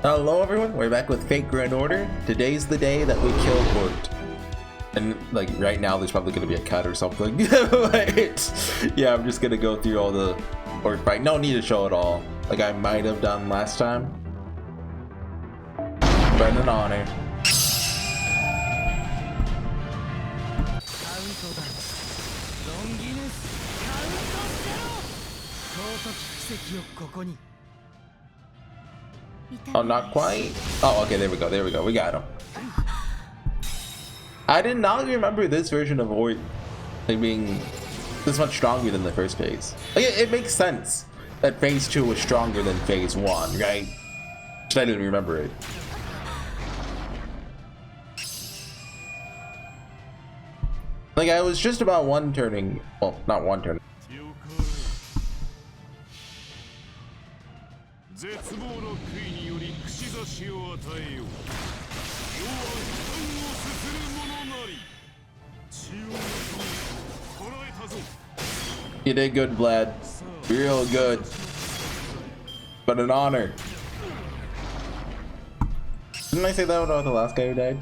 Hello everyone, we're back with Fate Grand Order. Today's the day that we kill Ort. And like right now there's probably gonna be a cut or something. But yeah, I'm just gonna go through all the Ort fight. No need to show it all. Like I might have done last time. But an honor. Oh, not quite. Oh, okay, there we go, we got him. I did not remember this version of Ort like being this much stronger than the first phase. Like it makes sense that phase 2 was stronger than phase 1, right? But I didn't remember it. Like I was just about one turning, well, not one turning. You did good, Vlad. Real good. But an honor. Didn't I say that about the last guy who died?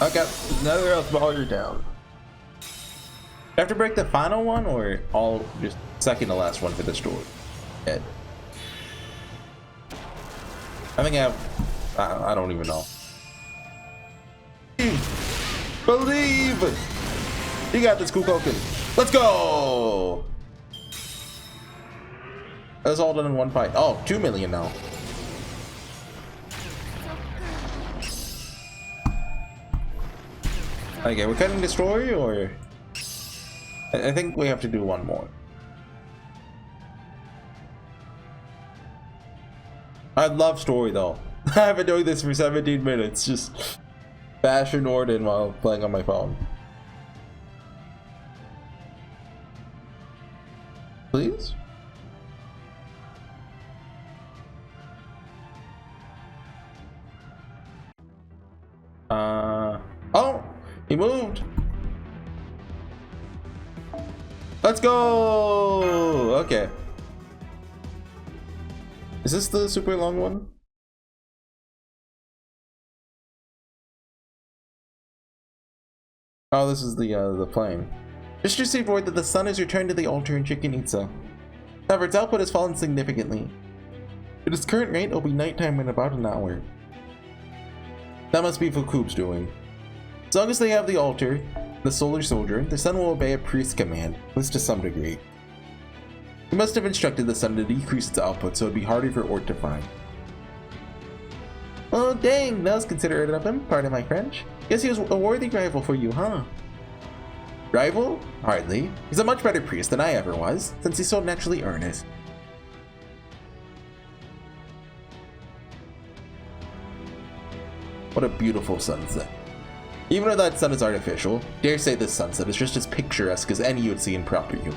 Okay, another Earth ball, you're down. I have to break the final one or all just second to last one for this door? Dead. I think I have, I don't even know. Believe! You got this, Kukoken. Let's go! That's all done in one fight. Oh, 2 million now. Okay, we're cutting the story, or I think we have to do one more. I love story though. I've been doing this for 17 minutes, just bashing Norden while playing on my phone. Please? Oh! He moved. Let's go. Okay. Is this the super long one? Oh, this is the plane. Just received word that the sun has returned to the altar in Chichen Itza. However, its output has fallen significantly. At its current rate, it'll be nighttime in about an hour. That must be Fukube's doing. As long as they have the altar, the solar soldier, the sun will obey a priest's command, at least to some degree. He must have instructed the sun to decrease its output so it'd be harder for Ort to find. Oh dang, that was considerate of him, pardon my French. Guess he was a worthy rival for you, huh? Rival? Hardly. He's a much better priest than I ever was, since he's so naturally earnest. What a beautiful sunset. Even though that sun is artificial, dare say this sunset is just as picturesque as any you would see in proper you.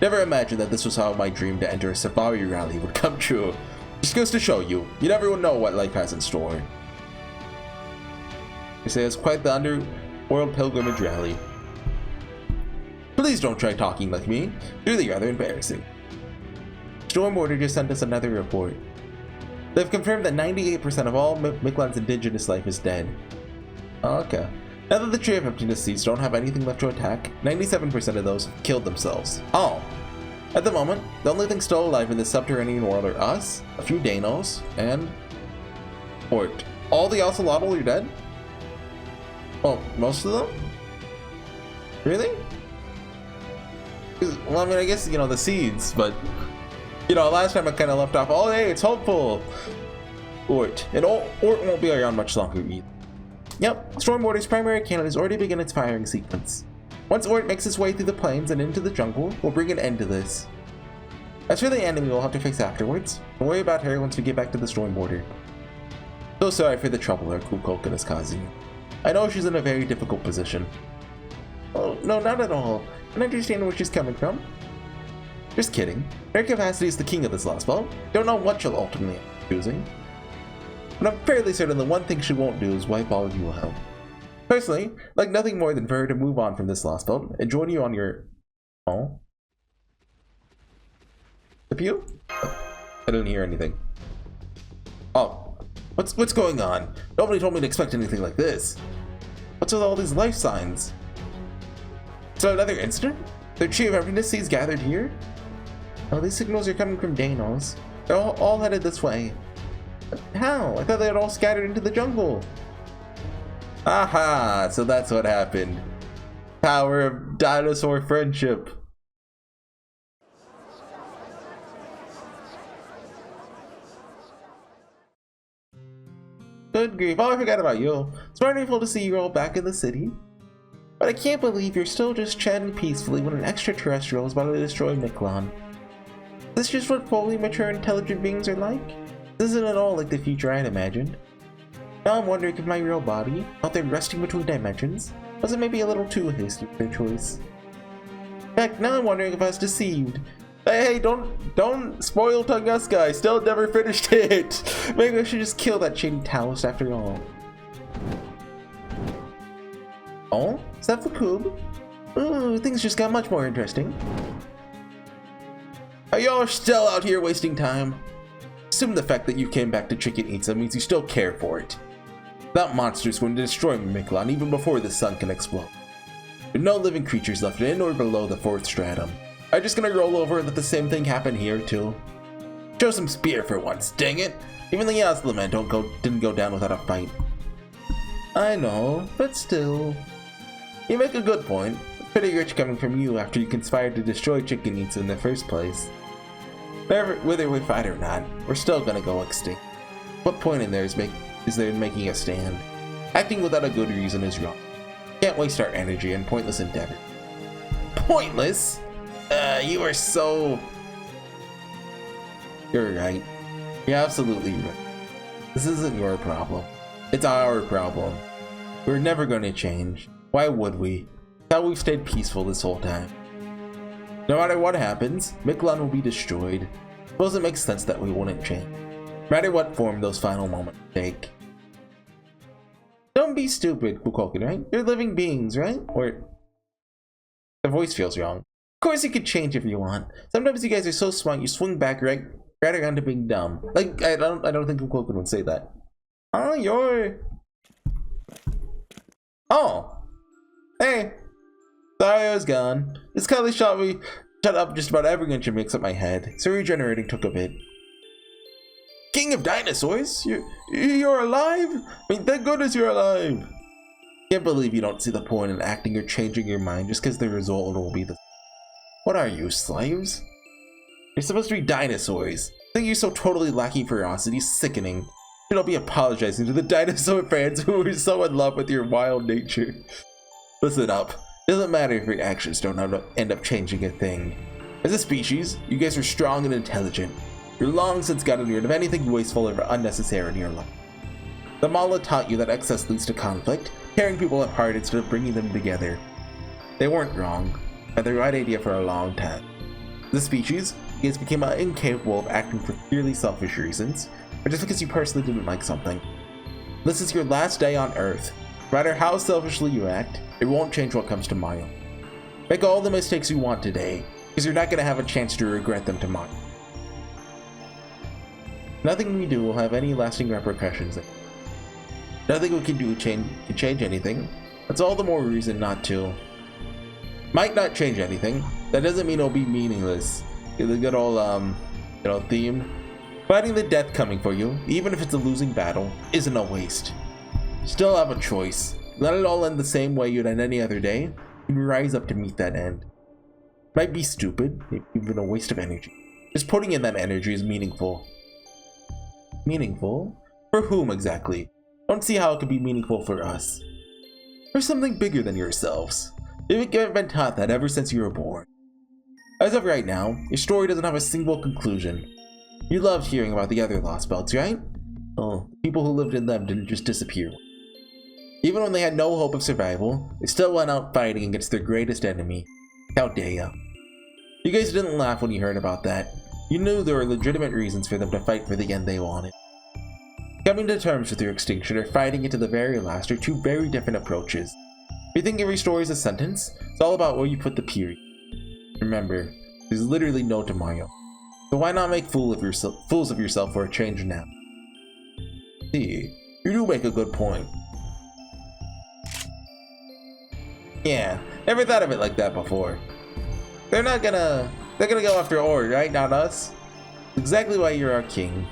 Never imagined that this was how my dream to enter a safari rally would come true. Just goes to show you, you never know what life has in store. They say it's quite the underworld pilgrimage rally. Please don't try talking like me, really rather embarrassing. Storm Order just sent us another report. They've confirmed that 98% of all Mictlan's indigenous life is dead. Okay. Now that the Tree of Emptiness Seeds don't have anything left to attack, 97% of those have killed themselves. Oh. At the moment, the only thing still alive in this subterranean world are us, a few deinos, and Ort. All the Ocelotl are dead? Oh, most of them? Really? Well, I mean, I guess, you know, the seeds, but you know, last time I kind of left off, oh hey, it's hopeful! Ort. And Ort won't be around much longer either. Yep, Storm Order's primary cannon has already begun its firing sequence. Once Ort makes its way through the plains and into the jungle, we'll bring an end to this. As for the enemy we'll have to face afterwards, don't worry about her once we get back to the Storm Border. So sorry for the trouble our Kukoken is causing. I know she's in a very difficult position. Oh, no, not at all. I understand where she's coming from. Just kidding. Her capacity is the king of this lost belt. Don't know what she'll ultimately end up choosing. But I'm fairly certain the one thing she won't do is wipe all of you out. Personally, I'd like nothing more than for her to move on from this lost belt and join you on your... Oh? The pew? Oh, I didn't hear anything. Oh. What's going on? Nobody told me to expect anything like this. What's with all these life signs? So another incident? The tree of happiness is gathered here? Oh, these signals are coming from deinos. They're all headed this way. But how? I thought they had all scattered into the jungle. Aha! So that's what happened. Power of dinosaur friendship. Good grief, oh, I forgot about you. It's wonderful to see you all back in the city. But I can't believe you're still just chatting peacefully when an extraterrestrial is about to destroy Mictlan. Is this just what fully mature intelligent beings are like? This isn't at all like the future I'd imagined. Now I'm wondering if my real body, out there resting between dimensions, wasn't maybe a little too hasty with their choice. In fact, now I'm wondering if I was deceived. Hey, don't spoil Tunguska, I still never finished it! Maybe I should just kill that shady Taoist after all. Oh? Is that Fakub? Ooh, things just got much more interesting. Are y'all still out here wasting time? Assume the fact that you came back to HorseyEatYou means you still care for it. That monster's going to destroy Mictlan even before the sun can explode. There are no living creatures left in or below the 4th stratum. I'm just gonna roll over and let the same thing happen here too. Show some spear for once, dang it! Even the Asla men didn't go down without a fight. I know, but still. You make a good point. It's pretty rich coming from you after you conspired to destroy HorseyEatYou in the first place. Whether we fight or not, we're still gonna go extinct. What point in there is there in making a stand? Acting without a good reason is wrong. Can't waste our energy in pointless endeavor. Pointless? You are so... You're right. You're absolutely right. This isn't your problem. It's our problem. We're never going to change. Why would we? It's how we've stayed peaceful this whole time. No matter what happens, Mictlan will be destroyed. Suppose it makes sense that we wouldn't change. No matter what form those final moments take. Don't be stupid, Kukoken, right? You're living beings, right? Or... The voice feels wrong. Of course you could change if you want. Sometimes you guys are so smart you swing back right around to being dumb. Like, I don't think Kukoken would say that. Oh, you're... Oh! Hey! Sorry I was gone. This Kelly shot up just about every inch of mix up my head, so regenerating took a bit. King of dinosaurs? You're alive? I mean, thank goodness you're alive! Can't believe you don't see the point in acting or changing your mind just because the result will be the... What are you, slaves? You're supposed to be dinosaurs. I think you're so totally lacking ferocity, sickening. You should be apologizing to the dinosaur fans who are so in love with your wild nature. Listen up. It doesn't matter if your actions don't end up changing a thing. As a species, you guys are strong and intelligent. You're long since gotten rid of anything wasteful or unnecessary in your life. The Mala taught you that excess leads to conflict, tearing people apart instead of bringing them together. They weren't wrong. Had the right idea for a long time. As a species, you guys became incapable of acting for purely selfish reasons, or just because you personally didn't like something. This is your last day on Earth. No matter how selfishly you act, it won't change what comes tomorrow. Make all the mistakes you want today, because you're not going to have a chance to regret them tomorrow. Nothing we do will have any lasting repercussions. Nothing we can do can change anything. That's all the more reason not to. Might not change anything. That doesn't mean it'll be meaningless. The good old, theme. Fighting the death coming for you, even if it's a losing battle, isn't a waste. Still have a choice. Let it all end the same way you'd end any other day, and rise up to meet that end. Might be stupid, maybe even a waste of energy. Just putting in that energy is meaningful. Meaningful? For whom exactly? Don't see how it could be meaningful for us. For something bigger than yourselves. You've been taught that ever since you were born. As of right now, your story doesn't have a single conclusion. You loved hearing about the other Lost Belts, right? Well, the people who lived in them didn't just disappear. Even when they had no hope of survival, they still went out fighting against their greatest enemy, Chaldea. You guys didn't laugh when you heard about that. You knew there were legitimate reasons for them to fight for the end they wanted. Coming to terms with your extinction or fighting it to the very last are two very different approaches. If you think every story is a sentence, it's all about where you put the period. Remember, there's literally no tomorrow. So why not make fools of yourself for a change now? See, you do make a good point. Yeah, never thought of it like that before. They're gonna go after Ord, right? Not us? Exactly why you're our king.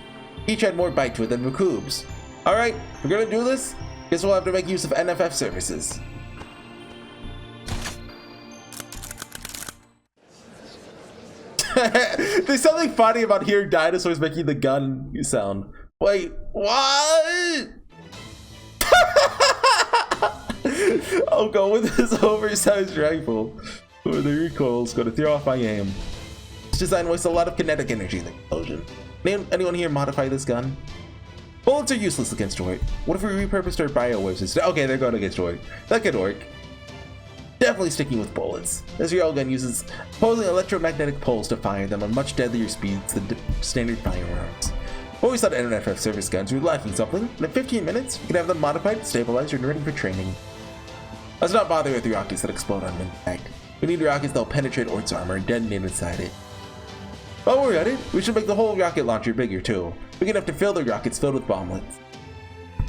Each had more bite to it than Vakub's. Alright, we're gonna do this? Guess we'll have to make use of NFF services. There's something funny about hearing dinosaurs making the gun sound. Wait, what? I'll go with this oversized rifle, where the recoil's gonna throw off my aim. This design wastes a lot of kinetic energy in the explosion. Anyone here modify this gun? Bullets are useless against Ord. What if we repurposed our biowaves instead? Okay, they're going against Ord. That could work. Definitely sticking with bullets. This railgun uses opposing electromagnetic poles to fire them on much deadlier speeds than standard firearms. Always thought NFF service guns were lacking something, and in 15 minutes, you can have them modified, stabilized, and ready for training. Let's not bother with the rockets that explode on impact. We need rockets that'll penetrate Ord's armor and detonate inside it. While we're at it, we should make the whole rocket launcher bigger too, big enough to fill the rockets filled with bomblets.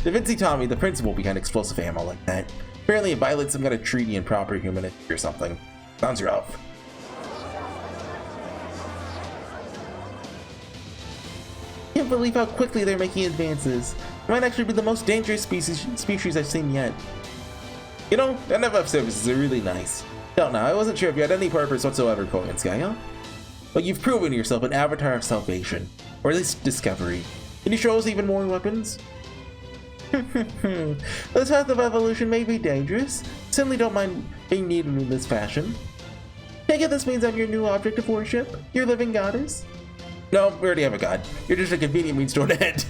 Da Vinci taught me the principle behind explosive ammo like that. Apparently it violates some kind of treaty in proper humanity or something. Sounds rough. Can't believe how quickly they're making advances. It might actually be the most dangerous species I've seen yet. You know, NFF services are really nice. Don't know, I wasn't sure if you had any purpose whatsoever, Korean Sky, huh? But you've proven yourself an avatar of salvation, or at least discovery. Can you show us even more weapons? This path of evolution may be dangerous. Certainly don't mind being needed in this fashion. Take it this means I'm your new object of worship? Your living goddess? No, we already have a god. You're just a convenient means to an end.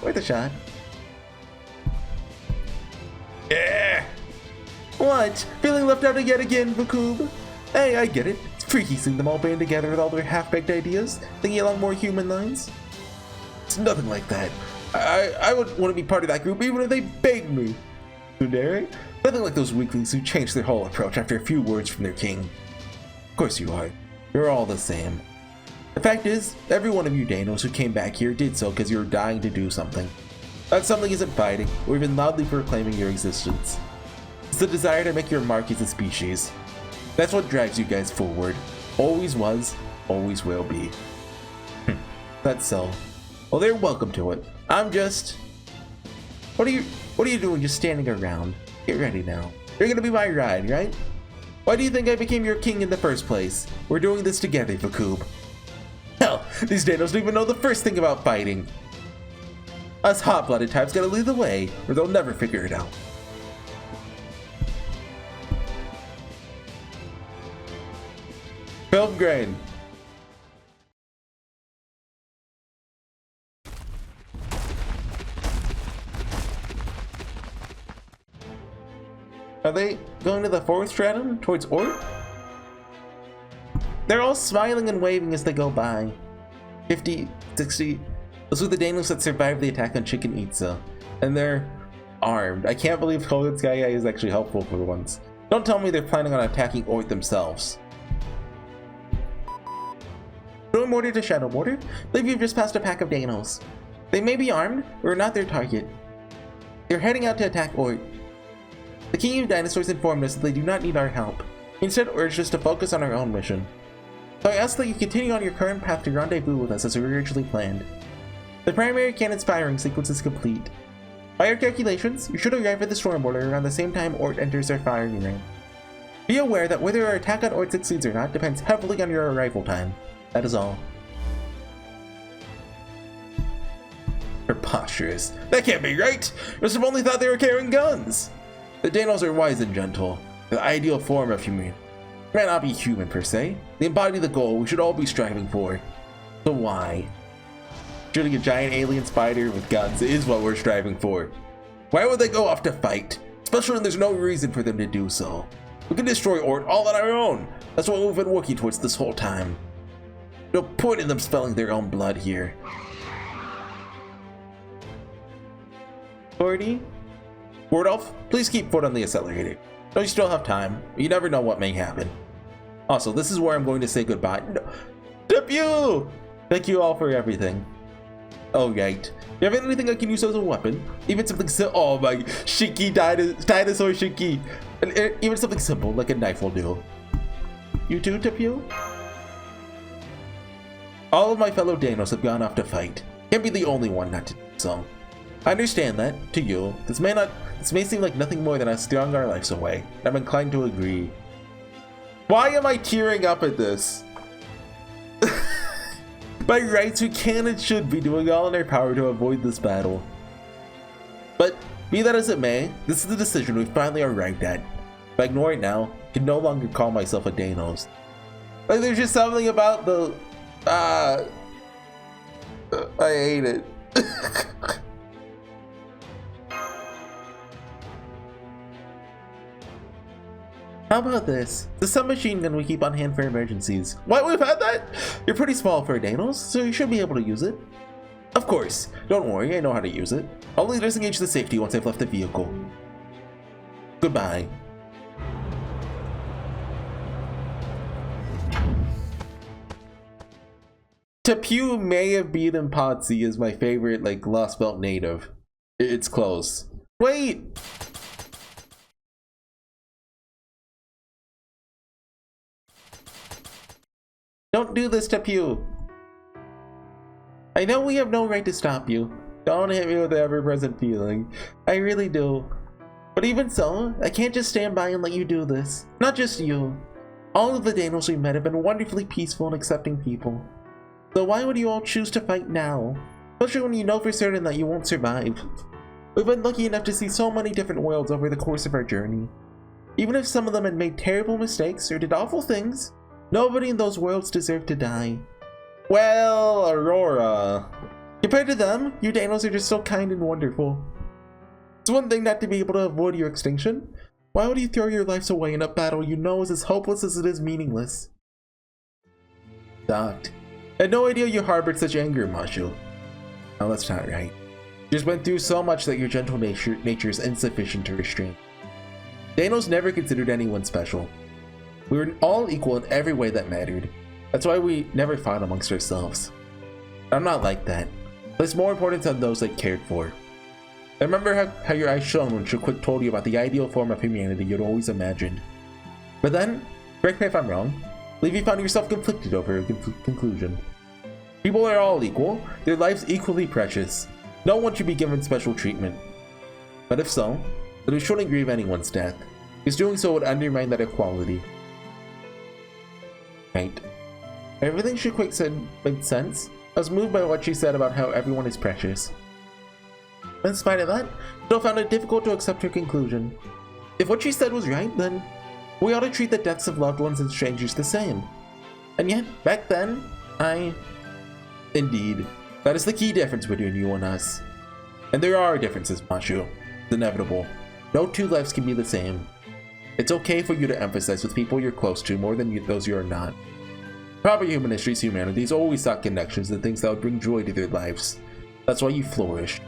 Worth a shot. Yeah! What? Feeling left out yet again, Vakub? Hey, I get it. It's freaky seeing them all band together with all their half-baked ideas, thinking along more human lines. It's nothing like that. I would want to be part of that group even if they begged me. Tsundere? Nothing like those weaklings who changed their whole approach after a few words from their king. Of course you are. You're all the same. The fact is, every one of you deinos who came back here did so because you were dying to do something. That something isn't fighting, or even loudly proclaiming your existence. It's the desire to make your mark as a species. That's what drives you guys forward. Always was, always will be. That's so. Well, they're welcome to it. I'm just... What are you doing just standing around? Get ready now. You're gonna be my ride, right? Why do you think I became your king in the first place? We're doing this together, Vakub. Hell, these deinos don't even know the first thing about fighting. Us hot-blooded types gotta lead the way, or they'll never figure it out. Film grain. Are they going to the fourth stratum towards Ord? They're all smiling and waving as they go by. 50, 60. Those were the deinos that survived the attack on Chicken Itza. And they're armed. I can't believe Kogetsuya is actually helpful for once. Don't tell me they're planning on attacking Ord themselves. Storm Mortar to Shadow Mortar? I believe you've just passed a pack of deinos. They may be armed, but we're not their target. They're heading out to attack Ord. The King of Dinosaurs informed us that they do not need our help. He instead urged us to focus on our own mission. So I ask that you continue on your current path to rendezvous with us as we originally planned. The primary cannon's firing sequence is complete. By our calculations, you should arrive at the Storm Border around the same time Ord enters their firing range. Be aware that whether our attack on Ord succeeds or not depends heavily on your arrival time. That is all. Preposterous. That can't be right! I must have only thought they were carrying guns! The deinos are wise and gentle, the ideal form of human. They may not be human per se. They embody the goal we should all be striving for. So why? Shooting a giant alien spider with guns is what we're striving for. Why would they go off to fight? Especially when there's no reason for them to do so. We can destroy Ord all on our own. That's what we've been working towards this whole time. No point in them spilling their own blood here. 40? Wardolph, please keep foot on the accelerator. Don't you still have time? You never know what may happen. Also, this is where I'm going to say goodbye. No. Debut! Thank you all for everything. Oh, right. Do you have anything I can use as a weapon? Even something oh my, Shinky dinosaur Shinky. Even something simple like a knife will do. You too, Debut? All of my fellow deinos have gone off to fight. Can't be the only one not to do so. I understand that, to you, this may seem like nothing more than us throwing our lives away. I'm inclined to agree. Why am I tearing up at this? By rights, we can and should be doing all in our power to avoid this battle. But, be that as it may, this is the decision we finally arrived at. If I ignore it now, I can no longer call myself a deinos. Like, there's just something about the... I hate it. How about this? The submachine gun we keep on hand for emergencies. What, we've had that? You're pretty small for a deinos, so you should be able to use it. Of course. Don't worry, I know how to use it. I'll only disengage the safety once I've left the vehicle. Goodbye. Tapu may have beaten Potsy as my favorite, like, Lost Belt native. It's close. Wait! Don't do this, Tapu! I know we have no right to stop you. Don't hit me with the ever-present feeling. I really do. But even so, I can't just stand by and let you do this. Not just you. All of the deinos we met have been wonderfully peaceful and accepting people. So why would you all choose to fight now? Especially when you know for certain that you won't survive. We've been lucky enough to see so many different worlds over the course of our journey. Even if some of them had made terrible mistakes or did awful things, nobody in those worlds deserved to die. Well, Aurora. Compared to them, you deinos are just so kind and wonderful. It's one thing not to be able to avoid your extinction. Why would you throw your lives away in a battle you know is as hopeless as it is meaningless? Docked. I had no idea you harbored such anger, Mashu. No, that's not right. You just went through so much that your gentle nature is insufficient to restrain. Deinos never considered anyone special. We were all equal in every way that mattered. That's why we never fought amongst ourselves. I'm not like that. Place more importance on those I cared for. I remember how your eyes shone when Shaquick told you about the ideal form of humanity you'd always imagined. But then, correct me if I'm wrong, I believe you found yourself conflicted over a conclusion. People are all equal, their lives equally precious. No one should be given special treatment. But if so, then we shouldn't grieve anyone's death, because doing so would undermine that equality. Right. Everything Shaquick said made sense. I was moved by what she said about how everyone is precious. In spite of that, I still found it difficult to accept her conclusion. If what she said was right, then we ought to treat the deaths of loved ones and strangers the same. And yet, back then, Indeed, that is the key difference between you and us. And there are differences, Mashu. It's inevitable. No two lives can be the same. It's okay for you to emphasize with people you're close to more than those you are not. Proper human history's humanities always sought connections and things that would bring joy to their lives. That's why you flourish.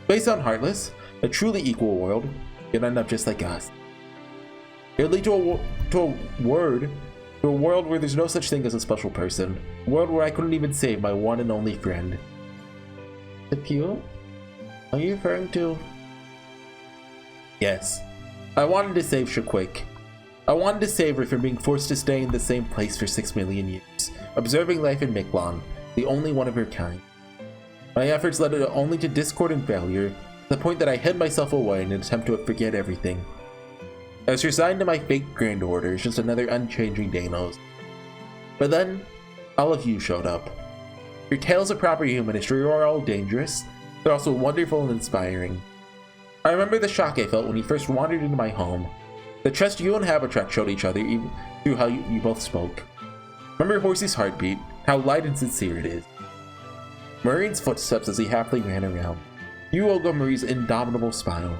Based on Heartless, a truly equal world, you'll end up just like us. It'll lead to a world where there's no such thing as a special person. A world where I couldn't even save my one and only friend. Tapu? Are you referring to? Yes. I wanted to save Shaquick. I wanted to save her from being forced to stay in the same place for 6 million years, observing life in Mictlan, the only one of her kind. My efforts led only to discord and failure, to the point that I hid myself away in an attempt to forget everything. I was resigned to my fake grand orders, just another unchanging deinos. But then, all of you showed up. Your tales of proper human history are all dangerous, they're also wonderful and inspiring. I remember the shock I felt when you first wandered into my home, the trust you and Habitrack showed each other even through how you both spoke. Remember Horsey's heartbeat, how light and sincere it is. Marine's footsteps as he happily ran around. U-Olga Marie's indomitable smile.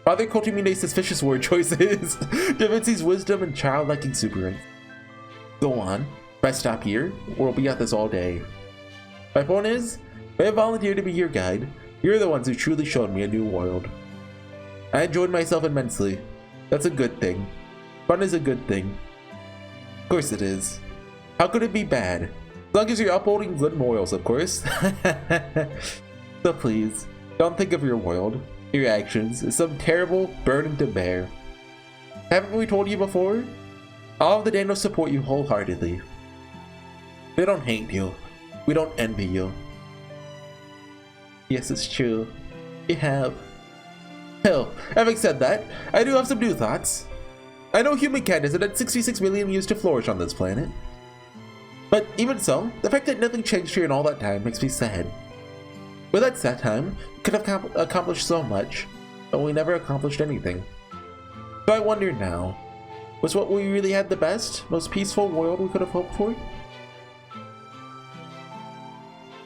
Father Kotomine's suspicious word choices, Da Vinci's wisdom and childlike exuberance. Go on. If I stop here, we'll be at this all day. My point is, if I volunteered to be your guide, you're the ones who truly showed me a new world. I enjoyed myself immensely. That's a good thing. Fun is a good thing. Of course it is. How could it be bad? As long as you're upholding good morals, of course. So please, don't think of your world, your actions, as some terrible burden to bear. Haven't we told you before? All of the deinos support you wholeheartedly. We don't hate you. We don't envy you. Yes, it's true. You have. Hell, having said that, I do have some new thoughts. I know humankind has had 66 million years to flourish on this planet. But even so, the fact that nothing changed here in all that time makes me sad. With that sad time, we could have accomplished so much, but we never accomplished anything. So I wonder now, was what we really had the best, most peaceful world we could have hoped for?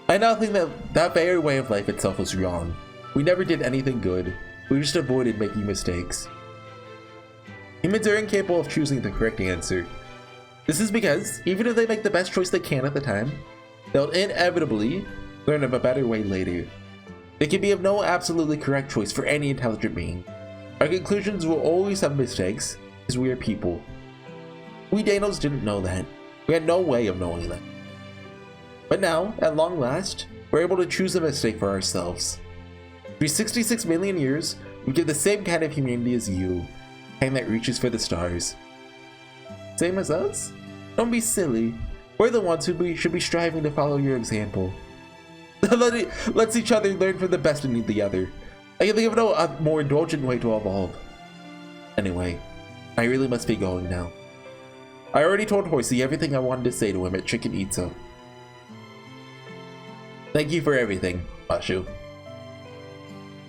I now think that that very way of life itself was wrong. We never did anything good. We just avoided making mistakes. Humans are incapable of choosing the correct answer. This is because, even if they make the best choice they can at the time, they'll inevitably learn of a better way later. There can be no absolutely correct choice for any intelligent being. Our conclusions will always have mistakes, because we are people. We deinos didn't know that. We had no way of knowing that. But now, at long last, we're able to choose a mistake for ourselves. For 66 million years, we get the same kind of humanity as you, kind that reaches for the stars. Same as us? Don't be silly. We're the ones who should be striving to follow your example. Let's each other learn from the best in the other. I can think of no more indulgent way to evolve. Anyway, I really must be going now. I already told Horsey everything I wanted to say to him at HorseyEatYou. Thank you for everything, Bashu.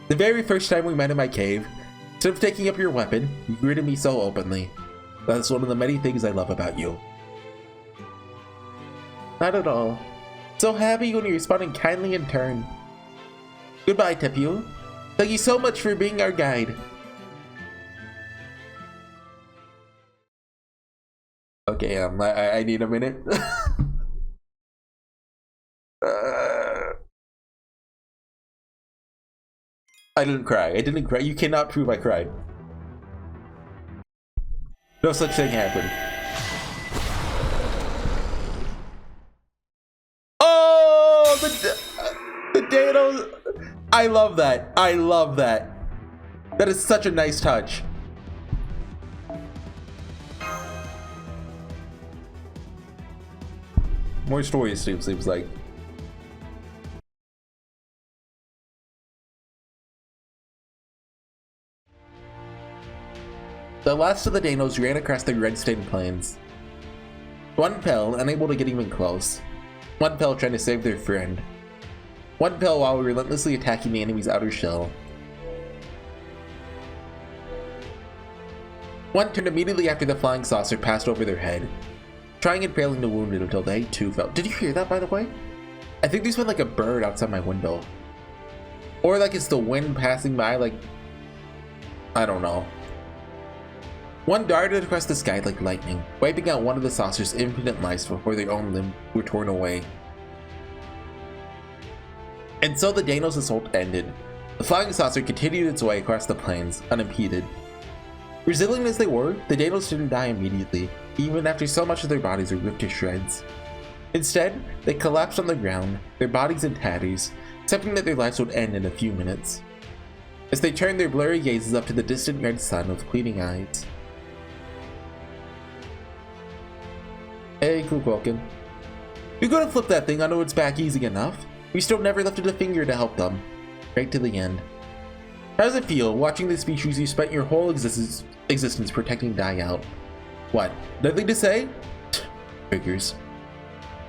The very first time we met in my cave, instead of taking up your weapon, you greeted me so openly. That's one of the many things I love about you. Not at all. So happy when you responded kindly in turn. Goodbye, Tepu. Thank you so much for being our guide. Okay, I need a minute. I didn't cry. I didn't cry. You cannot prove I cried. No such thing happened. Oh, the deinos. I love that. I love that. That is such a nice touch. More stories, seems like. The last of the deinos ran across the red-stained plains. One fell, unable to get even close. One fell trying to save their friend. One fell while relentlessly attacking the enemy's outer shell. One turned immediately after the flying saucer passed over their head, trying and failing to wound it until they too fell. Did you hear that, by the way? I think there's been like a bird outside my window. Or like it's the wind passing by, like, I don't know. One darted across the sky like lightning, wiping out one of the saucer's infinite lives before their own limbs were torn away. And so the deinos' assault ended. The flying saucer continued its way across the plains, unimpeded. Resilient as they were, the deinos didn't die immediately, even after so much of their bodies were ripped to shreds. Instead, they collapsed on the ground, their bodies in tatters, accepting that their lives would end in a few minutes. As they turned their blurry gazes up to the distant red sun with pleading eyes. Hey, Kukoken. You could have flipped that thing onto its back easy enough. We still never lifted a finger to help them. Right to the end. How does it feel, watching the species you spent your whole existence protecting die out? What, nothing to say? Figures.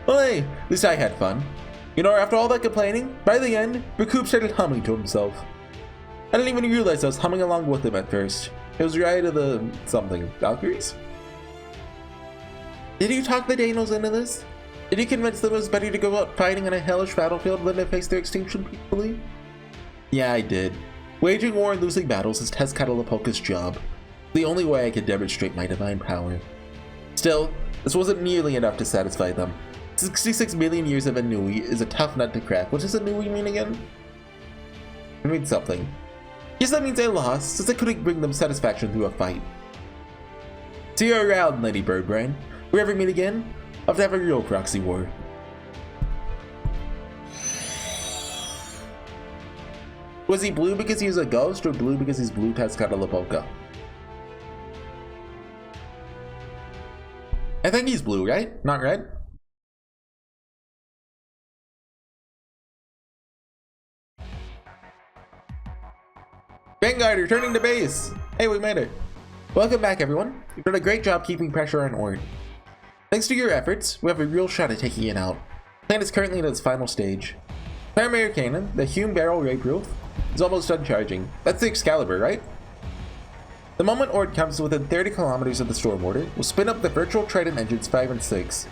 Well hey, at least I had fun. You know, after all that complaining, by the end, Recoup started humming to himself. I didn't even realize I was humming along with him at first. It was right of the something, Valkyries? Did you talk the deinos into this? Did you convince them it was better to go out fighting on a hellish battlefield than to face their extinction peacefully? Yeah, I did. Waging war and losing battles is Tezcatlipoca's job. The only way I could demonstrate my divine power. Still, this wasn't nearly enough to satisfy them. 66 million years of a Nahui is a tough nut to crack. What does a Nahui mean again? It means something. Guess that means I lost, since I couldn't bring them satisfaction through a fight. See you around, Lady Birdbrain. If we ever meet again, I'll have to have a real proxy war. Was he blue because he was a ghost, or blue because he's blue U-Olga? I think he's blue, right? Not red? Vanguard, returning to base! Hey, we made it. Welcome back, everyone. You've done a great job keeping pressure on Ord. Thanks to your efforts, we have a real shot at taking it out. The plan is currently in its final stage. Primary cannon, the Hume barrel rape roof, is almost done charging. That's the Excalibur, right? The moment Ord comes within 30 kilometers of the storm order, we'll spin up the virtual Trident engines 5 and 6.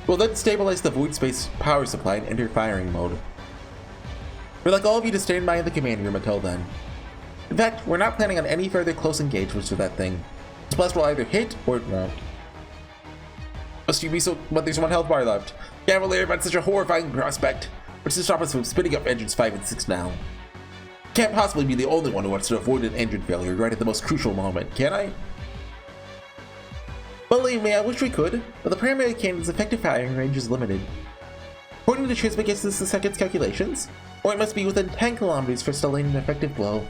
We'll then stabilize the void space power supply and enter firing mode. We'd like all of you to stand by in the command room until then. In fact, we're not planning on any further close engagements with that thing. This blast will either hit or it won't. Must you be so, but there's one health bar left. Cavalier about such a horrifying prospect. What's to stop us from spinning up engines 5 and 6 now? Can't possibly be the only one who wants to avoid an engine failure right at the most crucial moment, can I? Believe me, I wish we could, but the primary cannon's effective firing range is limited. According to Trismegistus II's calculations, Ord must be within 10 kilometers for us to land an effective blow.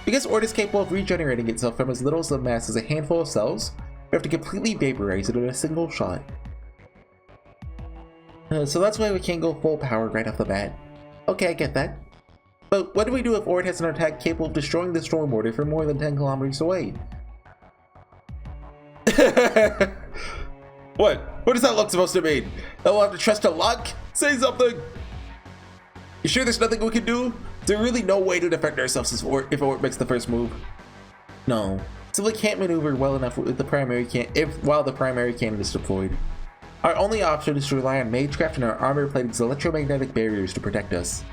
Because Ord is capable of regenerating itself from as little as the mass as a handful of cells, we have to completely vaporize it in a single shot. So that's why we can't go full power right off the bat. Okay, I get that. But what do we do if Ord has an attack capable of destroying the storm order from more than 10 kilometers away? What? What does that look supposed to mean? That we'll have to trust to luck? Say something! You sure there's nothing we can do? Is there really no way to defend ourselves if Ord makes the first move? No. Simply can't maneuver well enough with the primary while the primary cannon is deployed. Our only option is to rely on Magecraft and our armor plated's electromagnetic barriers to protect us.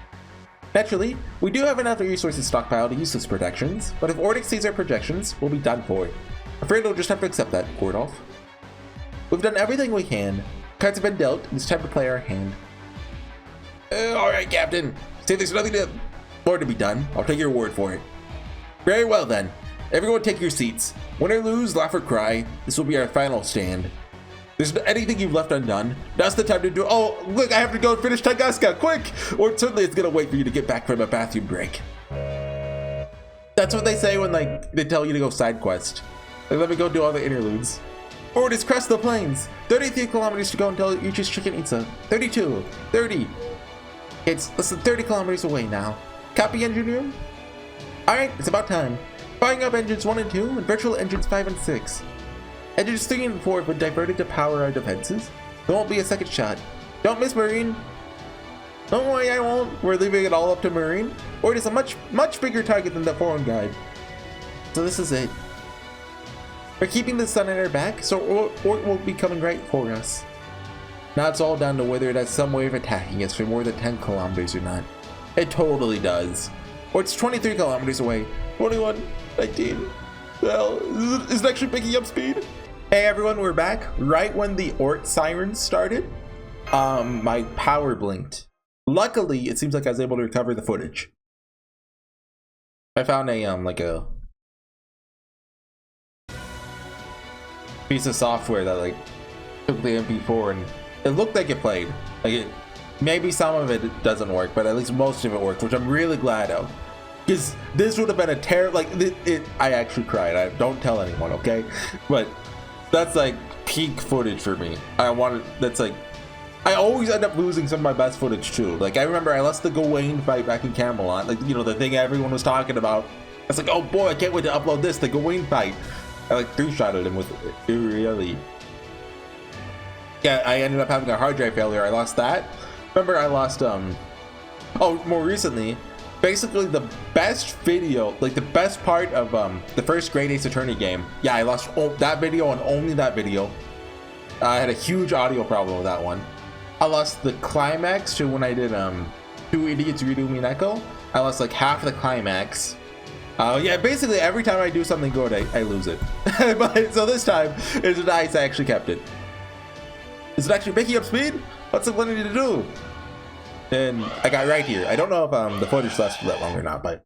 Naturally, we do have enough resources stockpiled to use those protections, but if Ord exceeds our projections, we'll be done for. I'm afraid we'll just have to accept that, Ordolf. We've done everything we can. Cards have been dealt, and it's time to play our hand. Alright, Captain. Say there's nothing more to be done. I'll take your word for it. Very well then. Everyone take your seats. Win or lose, laugh or cry, this will be our final stand. There's anything you've left undone. Now's the time to do. Oh, look, I have to go and finish Tunguska, quick! Or certainly it's gonna wait for you to get back from a bathroom break. That's what they say when they tell you to go side quest. Like, let me go do all the interludes. Ord has crossed the plains. 33 kilometers to go until it reaches Chichen Itza. 32, 30. It's less than 30 kilometers away now. Copy, engine room? Alright, it's about time. Firing up engines 1 and 2 and virtual engines 5 and 6. Engines 3 and 4 have been diverted to power our defenses. There won't be a second shot. Don't miss Marine. Don't worry, I won't. We're leaving it all up to Marine. Ord is a much bigger target than the foreign guide. So this is it. We're keeping the sun at our back, so Ord will be coming right for us. Now it's all down to whether it has some way of attacking us for more than 10 kilometers or not. It totally does. Ord's 23 kilometers away. 21, 19. Well, is it actually picking up speed? Hey everyone, we're back. Right when the Ort sirens started, my power blinked. Luckily, it seems like I was able to recover the footage. I found a like a piece of software that like took the MP4 and it looked like it played. Like maybe some of it doesn't work, but at least most of it worked, which I'm really glad of. Because this would have been a terrible, I actually cried. Don't tell anyone, okay? But that's like peak footage for me. I always end up losing some of my best footage too. Like I remember I lost the Gawain fight back in Camelot, like, you know, the thing everyone was talking about. I was like, oh boy, I can't wait to upload this, the Gawain fight. I like 3-shotted him with it really. Yeah, I ended up having a hard drive failure. I lost that. Remember I lost, more recently, basically the best video, like the best part of the first Great Ace Attorney game. Yeah, I lost that video and only that video. I had a huge audio problem with that one. I lost the climax to when I did Two Idiots Redo Mineko. I lost like half the climax. Yeah, basically every time I do something good, I lose it. But so this time, it's nice I actually kept it. Is it actually picking up speed? What's it wanting me to do? And I got right here. I don't know if the footage lasts that long or not, but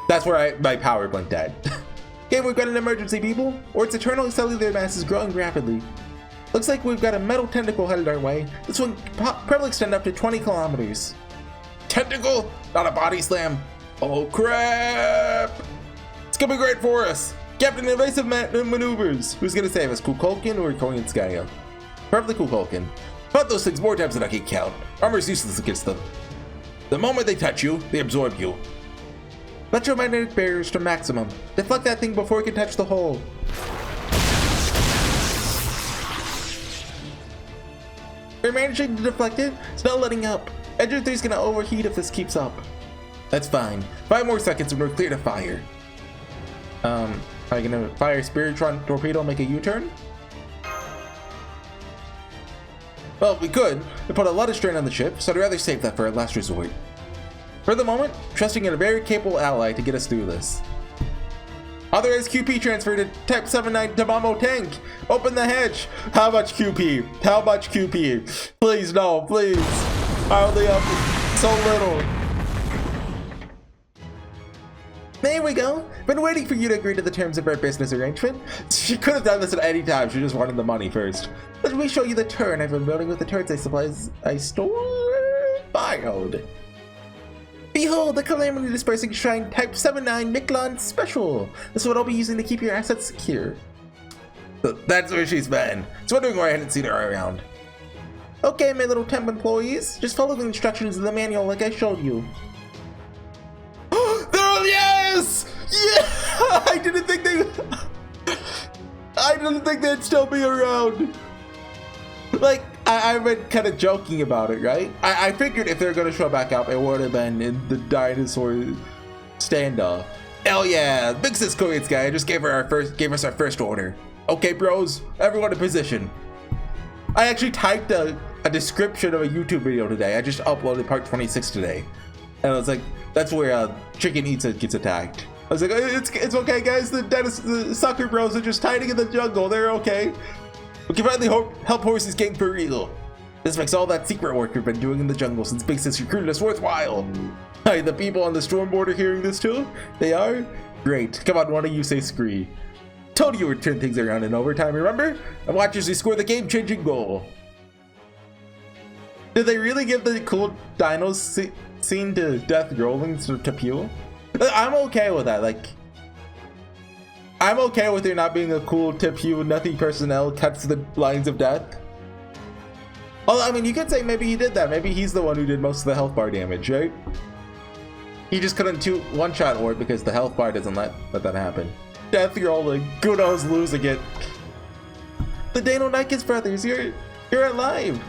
that's where my power blinked at. Okay, we've got an emergency, people. Ort's eternal cellular mass is growing rapidly. Looks like we've got a metal tentacle headed our way. This one probably extend up to 20 kilometers. Tentacle? Not a body slam. Oh crap! It's gonna be great for us. Captain Evasive Maneuvers. Who's gonna save us? Kukulkan or Koyanskaya? Probably Kukulkan. Fought those things more times than I can count. Armor's useless against them. The moment they touch you, they absorb you. Electromagnetic barriers to maximum. Deflect that thing before it can touch the hole. We're managing to deflect it. It's not letting up. Engine 3's gonna overheat if this keeps up. That's fine. 5 more seconds and we're clear to fire. Are you gonna fire Spiritron torpedo and make a U-turn? Well, we could. It put a lot of strain on the ship, so I'd rather save that for a last resort. For the moment, trusting in a very capable ally to get us through this. Authorized QP transfer to Type 79 Tamamo tank. Open the hatch. How much QP? How much QP? Please, no, please. I only have so little. There we go. Been waiting for you to agree to the terms of our business arrangement. She could have done this at any time. She just wanted the money first. Let me show you the turn I've been building with the turrets I stored. Behold, the Calamity Dispersing Shrine Type 79 Mictlan Special. This is what I'll be using to keep your assets secure. So that's where she's been. It's wondering why I hadn't seen her around. Okay, my little temp employees, just follow the instructions in the manual like I showed you. Yes! Yeah! I didn't think they'd still be around. Like, I've been kind of joking about it, right? I figured if they're gonna show back up, it would have been in the dinosaur standoff. Hell yeah! Big Sis Koreans guy just gave us our first order. Okay, bros, everyone in position. I actually typed a description of a YouTube video today. I just uploaded part 26 today, and I was like, that's where Chicken Eats It gets attacked. I was like, it's okay, guys. The sucker bros are just hiding in the jungle. They're okay. We can finally help Horsey's gang for real. This makes all that secret work we've been doing in the jungle since Big Sis recruited us worthwhile. Hey, the people on the storm border hearing this too? They are? Great. Come on, why don't you say scree? Told you we'd turn things around in overtime, remember? And watch as we score the game-changing goal. Did they really give the cool dinos scene to Death rolling to Pew? I'm okay with that. Like, I'm okay with there not being a cool Pew, nothing personnel cuts the lines of death. Although, I mean, you could say maybe he did that. Maybe he's the one who did most of the health bar damage, right? He just couldn't one-shot Orb because the health bar doesn't let that happen. Death rolling, Kuno's losing it. The Dano Nikes brothers, you're alive.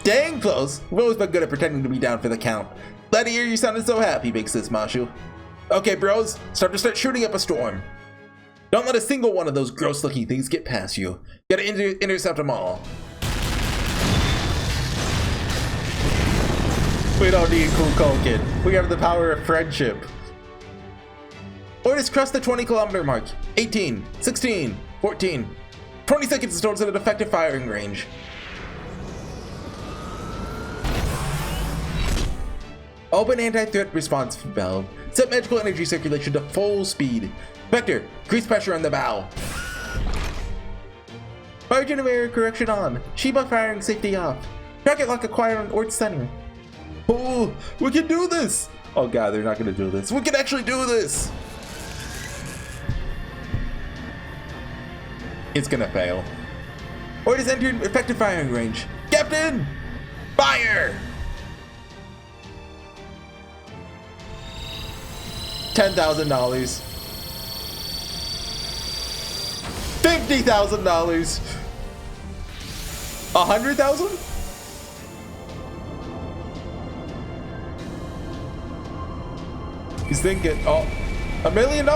Dang close. We've always been good at pretending to be down for the count. Glad to hear you sounded so happy, Big Sis Mashu. Okay, bros, start shooting up a storm. Don't let a single one of those gross-looking things get past you. You gotta intercept them all. We don't need Kukulkan. We have the power of friendship. Orders crossed the 20-kilometer mark. 18, 16, 14. 20 seconds towards an effective firing range. Open anti-threat response valve. Set magical energy circulation to full speed. Vector, increase pressure on the bow. Fire generator correction on. Shiba firing safety off. Rocket lock acquired on Ort's center. Oh, we can do this! Oh god, they're not gonna do this. We can actually do this! It's gonna fail. Ort has entered effective firing range. Captain! Fire! $10,000. $50,000. 100,000? He's thinking, oh, $1 million?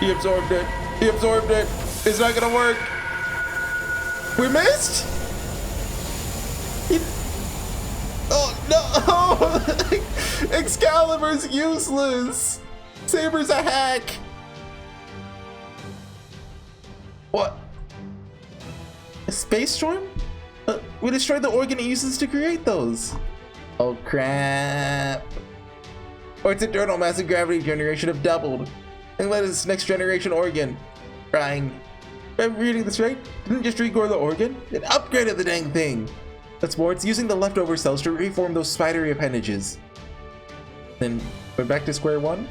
He absorbed it. He absorbed it. It's not gonna work. We missed? Oh no! Excalibur's useless. Saber's a hack. What? A space storm? We destroyed the organ it uses to create those. Oh crap. Or its internal mass and gravity generation have doubled. And let its next generation organ. Crying. Am I reading this right? Didn't just recore the organ? It upgraded the dang thing. That's more, it's using the leftover cells to reform those spidery appendages. Then we're back to square one?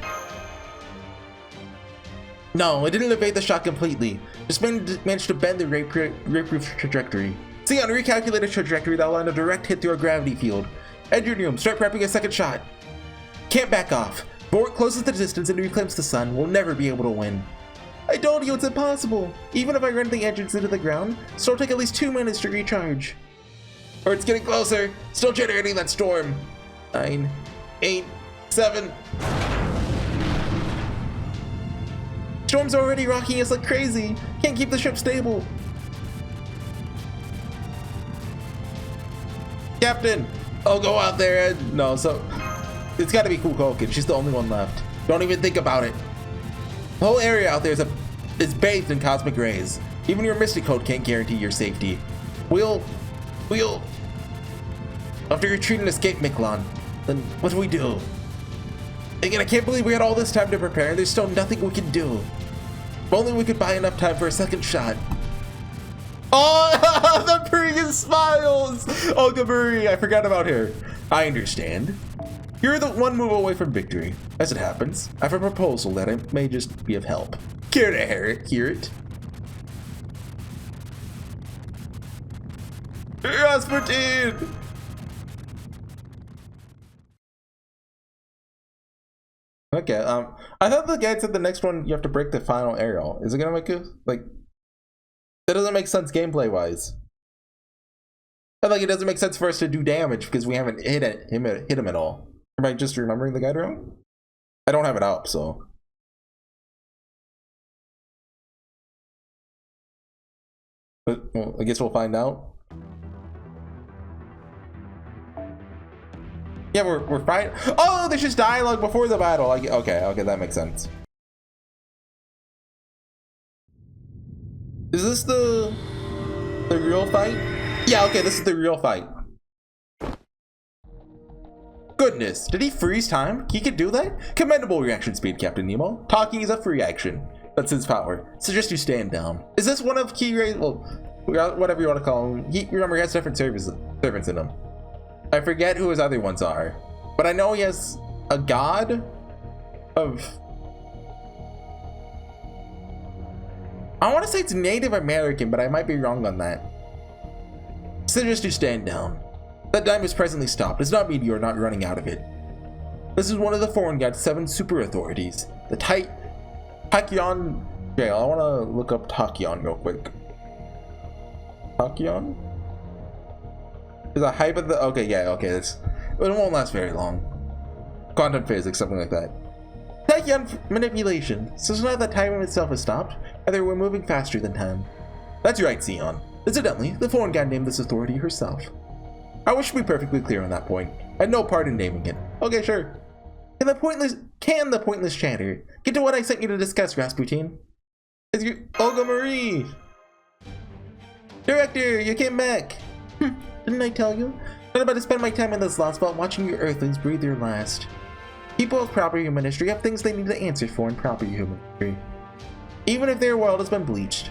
No, it didn't evade the shock completely. Just managed to bend the ray-proof trajectory. Xeon, recalculate a trajectory that'll land a direct hit through a gravity field. Edurnium, start prepping a second shot. Can't back off. Before it closes the distance and reclaims the sun, we'll never be able to win. I told you it's impossible. Even if I run the engines into the ground, it'll take at least 2 minutes to recharge. Or it's getting closer. Still generating that storm. 9, 8, 7. Storm's already rocking us like crazy. Can't keep the ship stable. Captain, I'll go out there and... No, so... It's gotta be Kukoken. She's the only one left. Don't even think about it. The whole area out there is bathed in cosmic rays. Even your Mystic Code can't guarantee your safety. We'll... After your retreat and escape Mictlan, then what do we do? Again, I can't believe we had all this time to prepare. There's still nothing we can do. If only we could buy enough time for a second shot. Oh, the previous smiles! Oh, Gaburi, I forgot about her. I understand. You're the one move away from victory. As it happens, I have a proposal that I may just be of help. Care to hear it? Rasputin! Okay, I thought the guide said the next one you have to break the final aerial. Is it gonna make it, like... That doesn't make sense gameplay-wise. And like, it doesn't make sense for us to do damage because we haven't hit him at all. Am I just remembering the guide wrong? I don't have it up, so... But, well, I guess we'll find out. Yeah, we're fine. Oh, there's just dialogue before the battle. Like, okay, that makes sense. Is this the real fight? Yeah, okay, this is the real fight. Goodness, did he freeze time? He could do that? Commendable reaction speed, Captain Nemo. Talking is a free action. That's his power. Suggest you stand down. Is this one of Kirai's, well, whatever you want to call him. Remember, he has different servants in him. I forget who his other ones are, but I know he has a god of... I want to say it's Native American, but I might be wrong on that. Suggest you stand down. That dime is presently stopped. It's not mean you're not running out of it. This is one of the foreign god's 7 super authorities. The Tachyon jail. I want to look up Tachyon real quick. Tachyon? Is a hype of the... Okay, yeah, okay. It won't last very long. Quantum physics, something like that. Tachyon manipulation. So it's not that time itself has stopped. Rather, we're moving faster than time. That's right, Xeon. Incidentally, the foreign god named this authority herself. I wish to be perfectly clear on that point. I had no part in naming it. Okay, sure. Can the pointless chatter get to what I sent you to discuss, Rasputin? Is your Olga Marie? Director, you came back. Didn't I tell you? I'm about to spend my time in this lost spot watching your earthlings breathe their last. People of proper human history have things they need to answer for in proper human history, even if their world has been bleached.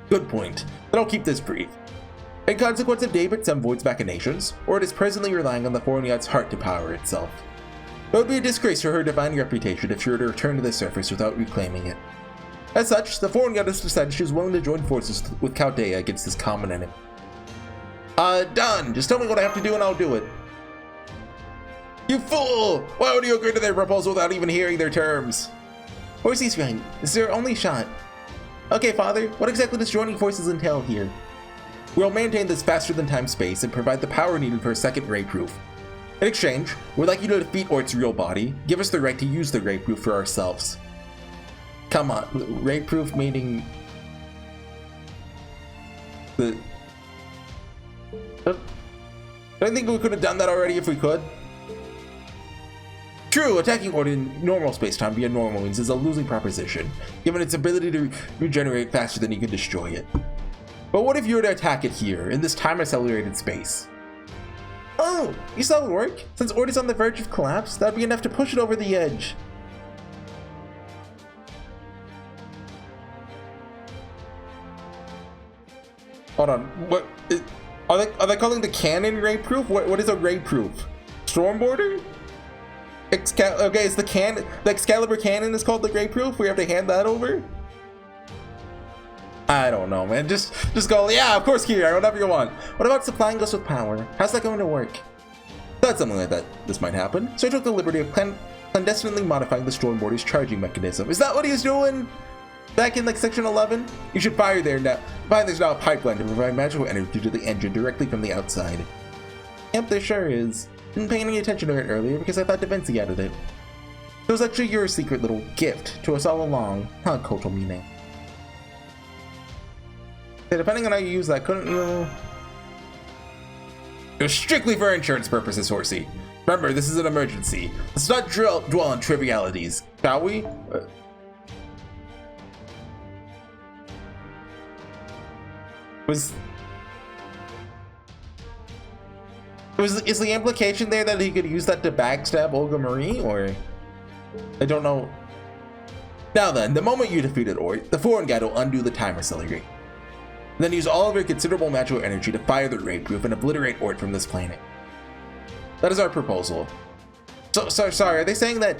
Good point. Then I'll keep this brief. In consequence of David Semvoid's machinations, or it is presently relying on the foreign god's heart to power itself. It would be a disgrace for her divine reputation if she were to return to the surface without reclaiming it. As such, the foreign goddess decided she was willing to join forces with Chaldea against this common enemy. Done! Just tell me what I have to do and I'll do it. You fool! Why would you agree to their proposal without even hearing their terms? Horsey's right. This is their only shot. Okay, Father, what exactly does joining forces entail here? We'll maintain this faster than time space and provide the power needed for a second ray proof. In exchange, we'd like you to defeat Ort's real body, give us the right to use the ray proof for ourselves. Come on, ray proof meaning... the... I think we could have done that already if we could. True, attacking Ord in normal space-time via normal means is a losing proposition, given its ability to regenerate faster than you can destroy it. But what if you were to attack it here, in this time-accelerated space? Oh, you saw it work? Since Ord is on the verge of collapse, that'd be enough to push it over the edge. Hold on, what? Are they calling the cannon ray-proof? What is a ray-proof? Stormboarder? Okay, it's the Excalibur cannon is called the ray-proof? We have to hand that over? I don't know, man. Just go, yeah, of course, Kira, whatever you want. What about supplying us with power? How's that going to work? Thought something like that this might happen, so I took the liberty of clandestinely modifying the Stormboarder's charging mechanism. Is that what he was doing back in like section 11? You should fire there now. There's now a pipeline to provide magical energy to the engine directly from the outside. Yep, there sure is. Didn't pay any attention to it earlier because I thought Da Vinci added it. It was actually your secret little gift to us all along, huh, Kotomine? Depending on how you use that, couldn't you? It was strictly for insurance purposes, Horsey. Remember, this is an emergency. Let's not dwell on trivialities, shall we? Is the implication there that he could use that to backstab Olga Marie, or? I don't know. Now then, the moment you defeated Ord, the foreign guide will undo the time accelerate. Then use all of your considerable magical energy to fire the ray-proof and obliterate Ord from this planet. That is our proposal. So sorry, are they saying that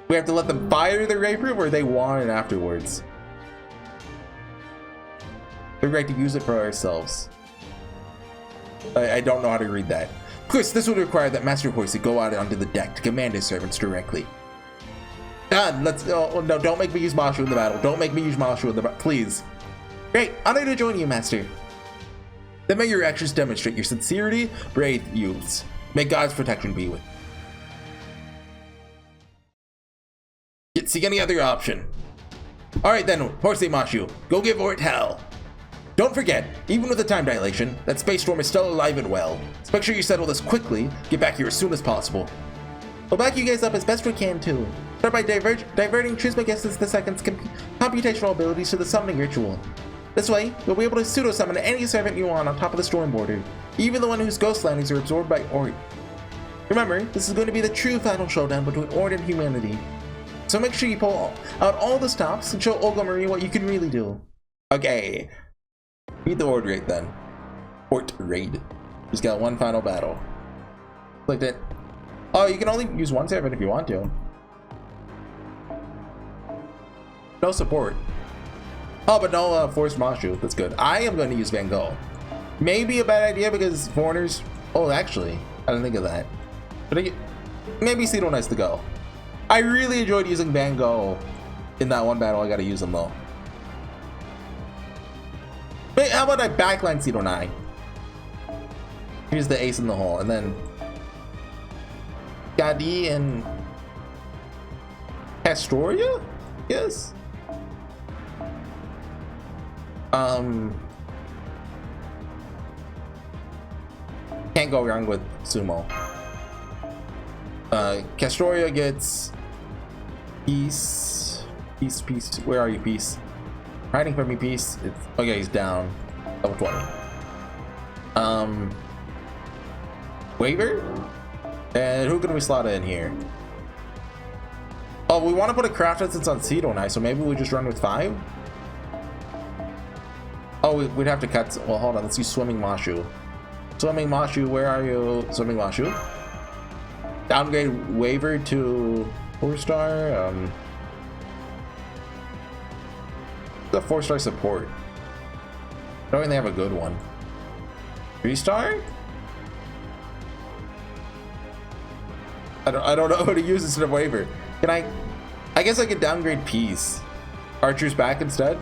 we have to let them fire the ray-proof, or they want it afterwards? The right to use it for ourselves. I don't know how to read that. Of course, this would require that Master Horsey go out onto the deck to command his servants directly. Done. Let's go. No, don't make me use Mashu in the battle. Don't make me use Mashu in the battle, please. Great, honored to join you, Master. Then may your actions demonstrate your sincerity, brave youths. May God's protection be with you. Seek any other option. Alright then, Horsey Mashu, go give Ord hell. Don't forget, even with the time dilation, that space storm is still alive and well. So make sure you settle this quickly, get back here as soon as possible. We'll back you guys up as best we can too. Start by diverting Trismegistus II's computational abilities to the summoning ritual. This way, you'll be able to pseudo-summon any servant you want on top of the Stormboarder, even the one whose ghost landings are absorbed by Ord. Remember, this is going to be the true final showdown between Ord and humanity. So make sure you pull out all the stops and show Olga Marie what you can really do. Okay. Beat the Ord raid then. Ord raid. Just got one final battle. Clicked it. Oh, you can only use one servant if you want to. No support. Oh, but no forced Mashu. That's good. I am going to use Van Gogh. Maybe a bad idea because foreigners... Oh, actually, I didn't think of that. But maybe Cedo Nice to go. I really enjoyed using Van Gogh in that one battle. I got to use him though. Wait, how about I backline Cedo Nai? Here's the ace in the hole, and then Gadi and Castoria? Yes. Can't go wrong with Sumo. Castoria gets Peace. Peace. Where are you, Peace? Hiding from me, Peace. Okay, he's down. Level 20. Waiver? And who can we slot in here? Oh, we want to put a craft essence on Cedo Nai, so maybe we just run with 5? Oh, we'd have to cut. Well, hold on. Let's use Swimming Mashu. Swimming Mashu, where are you? Swimming Mashu. Downgrade Waiver to 4-star. The 4-star support. I don't think they have a good one. 3-star? I don't know how to use instead of Waiver. Can I guess I could downgrade Peace. Archer's back instead.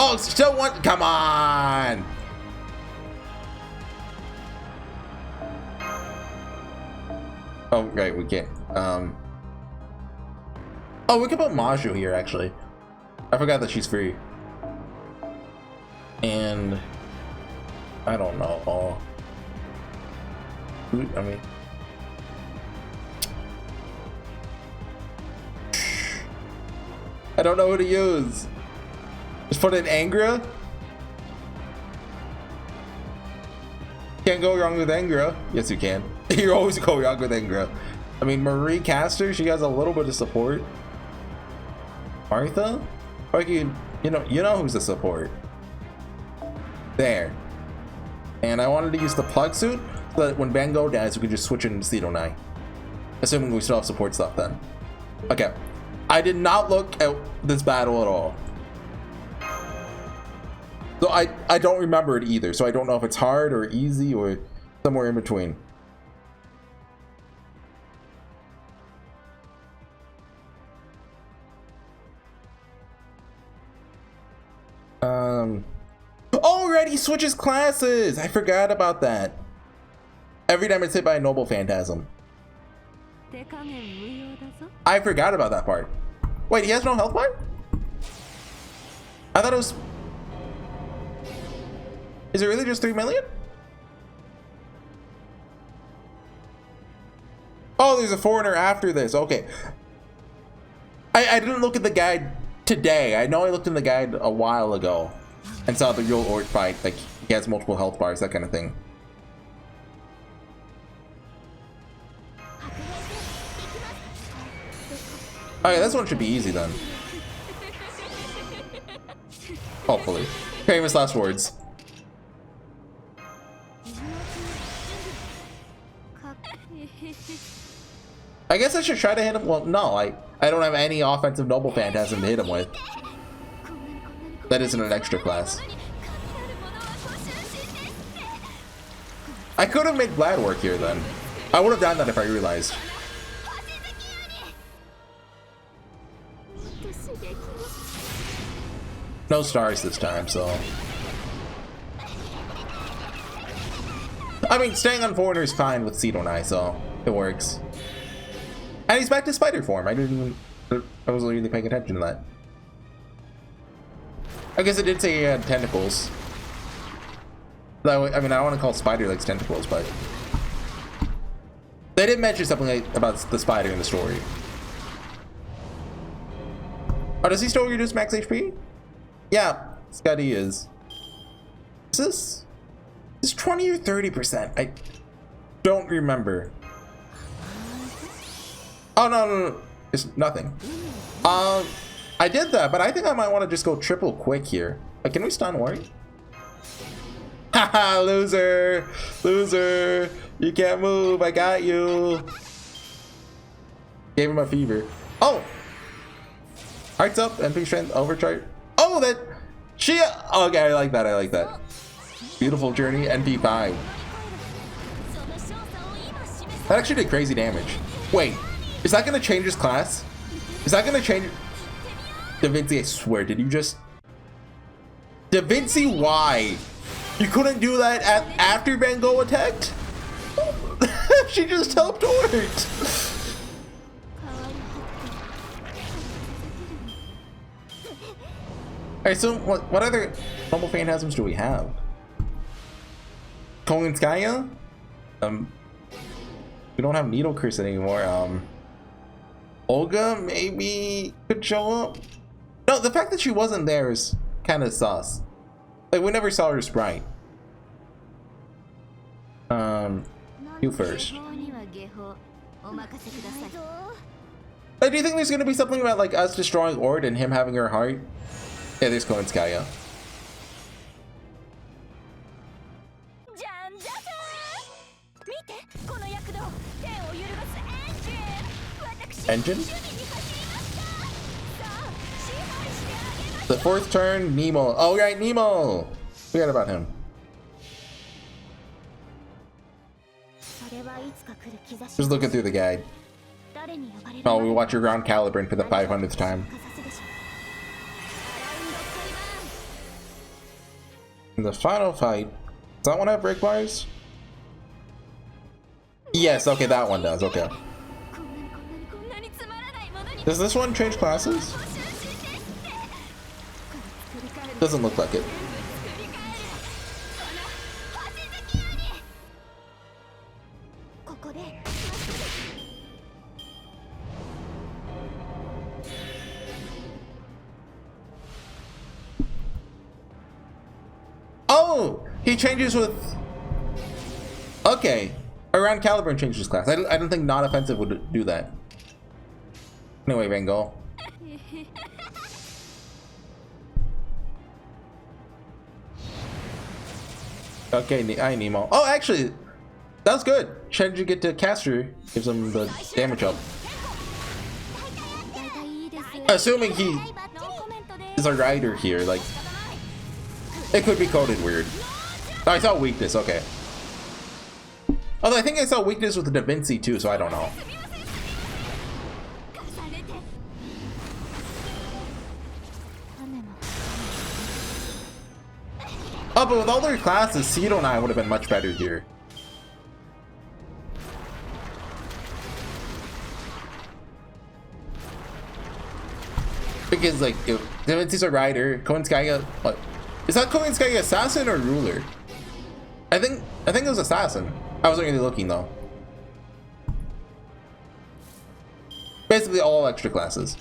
Oh, still one. Come on. Oh, right, we can't. Oh, we can put Maju here actually. I forgot that she's free. And I don't know. Oh, I mean, I don't know who to use. Just put in Angra. Can't go wrong with Angra. Yes, you can. You always go wrong with Angra. I mean, Marie Caster, she has a little bit of support. Martha? Like you know who's the support. There. And I wanted to use the plug suit so that when Van Gogh dies, we can just switch into Sidonai. Assuming we still have support stuff then. Okay. I did not look at this battle at all. So I don't remember it either, so I don't know if it's hard or easy or somewhere in between. Already switches classes! I forgot about that. Every time it's hit by a noble phantasm. I forgot about that part. Wait, he has no health bar? I thought it was... Is it really just 3 million? Oh, there's a foreigner after this. Okay. I didn't look at the guide today. I know I looked in the guide a while ago and saw the real Ort fight. Like, he has multiple health bars, that kind of thing. Okay, this one should be easy then. Hopefully. Famous last words. I guess I should try to hit him. Well, no, I don't have any offensive noble phantasm to hit him with. That isn't an extra class. I could have made Vlad work here then. I would have done that if I realized. No stars this time, so. I mean, staying on foreigner is fine with Sidonai, so it works. And he's back to spider form. I wasn't really paying attention to that. I guess it did say he had tentacles. I mean, I don't want to call spider legs tentacles, but they did mention something about the spider in the story. Oh, does he still reduce max HP? Yeah, Scotty is. Is this 20 or 30%? I don't remember. Oh, no. It's nothing. I did that, but I think I might want to just go triple quick here. Can we stun Ori? Haha, loser! Loser! You can't move, I got you! Gave him a fever. Oh! Hearts up, MP strength, overcharge. Oh, that... Okay, I like that, I like that. Beautiful journey, NP5. That actually did crazy damage. Wait, is that gonna change his class? Is that gonna change... Da Vinci, I swear, did you just... Da Vinci, why? You couldn't do that after Van Gogh attacked? She just helped Ort. Alright, so what other normal phantasms do we have? Kolinskaya? We don't have Needle Curse anymore. Olga maybe could show up? No, the fact that she wasn't there is kind of sus. Like, we never saw her sprite. You first. Like, do you think there's gonna be something about, like, us destroying Ort and him having her heart? Yeah, there's Kolinskaya. Engine? The fourth turn, Nemo. Oh, right, Nemo! Forget about him. Just looking through the guide. Oh, we watch your ground Caliburn for the 500th time. In the final fight, does that one have break bars? Yes, okay, that one does, okay. Does this one change classes? Doesn't look like it. Oh, he changes with. Okay, around Caliburn changes class. I don't think not offensive would do that. Anyway, Van Gogh. Okay, I Nemo. Oh, actually, that was good. Trying to get to caster gives him the damage up. Assuming he is a rider here, like it could be coded weird. Oh, I saw weakness. Okay. Although I think I saw weakness with the Da Vinci too, so I don't know. Oh, but with all their classes, Cedo and I would have been much better here. Because, like, Da Vinci's a rider, Koenskaya, what? Is that Koenskaya assassin or ruler? I think it was assassin. I wasn't really looking though. Basically all extra classes.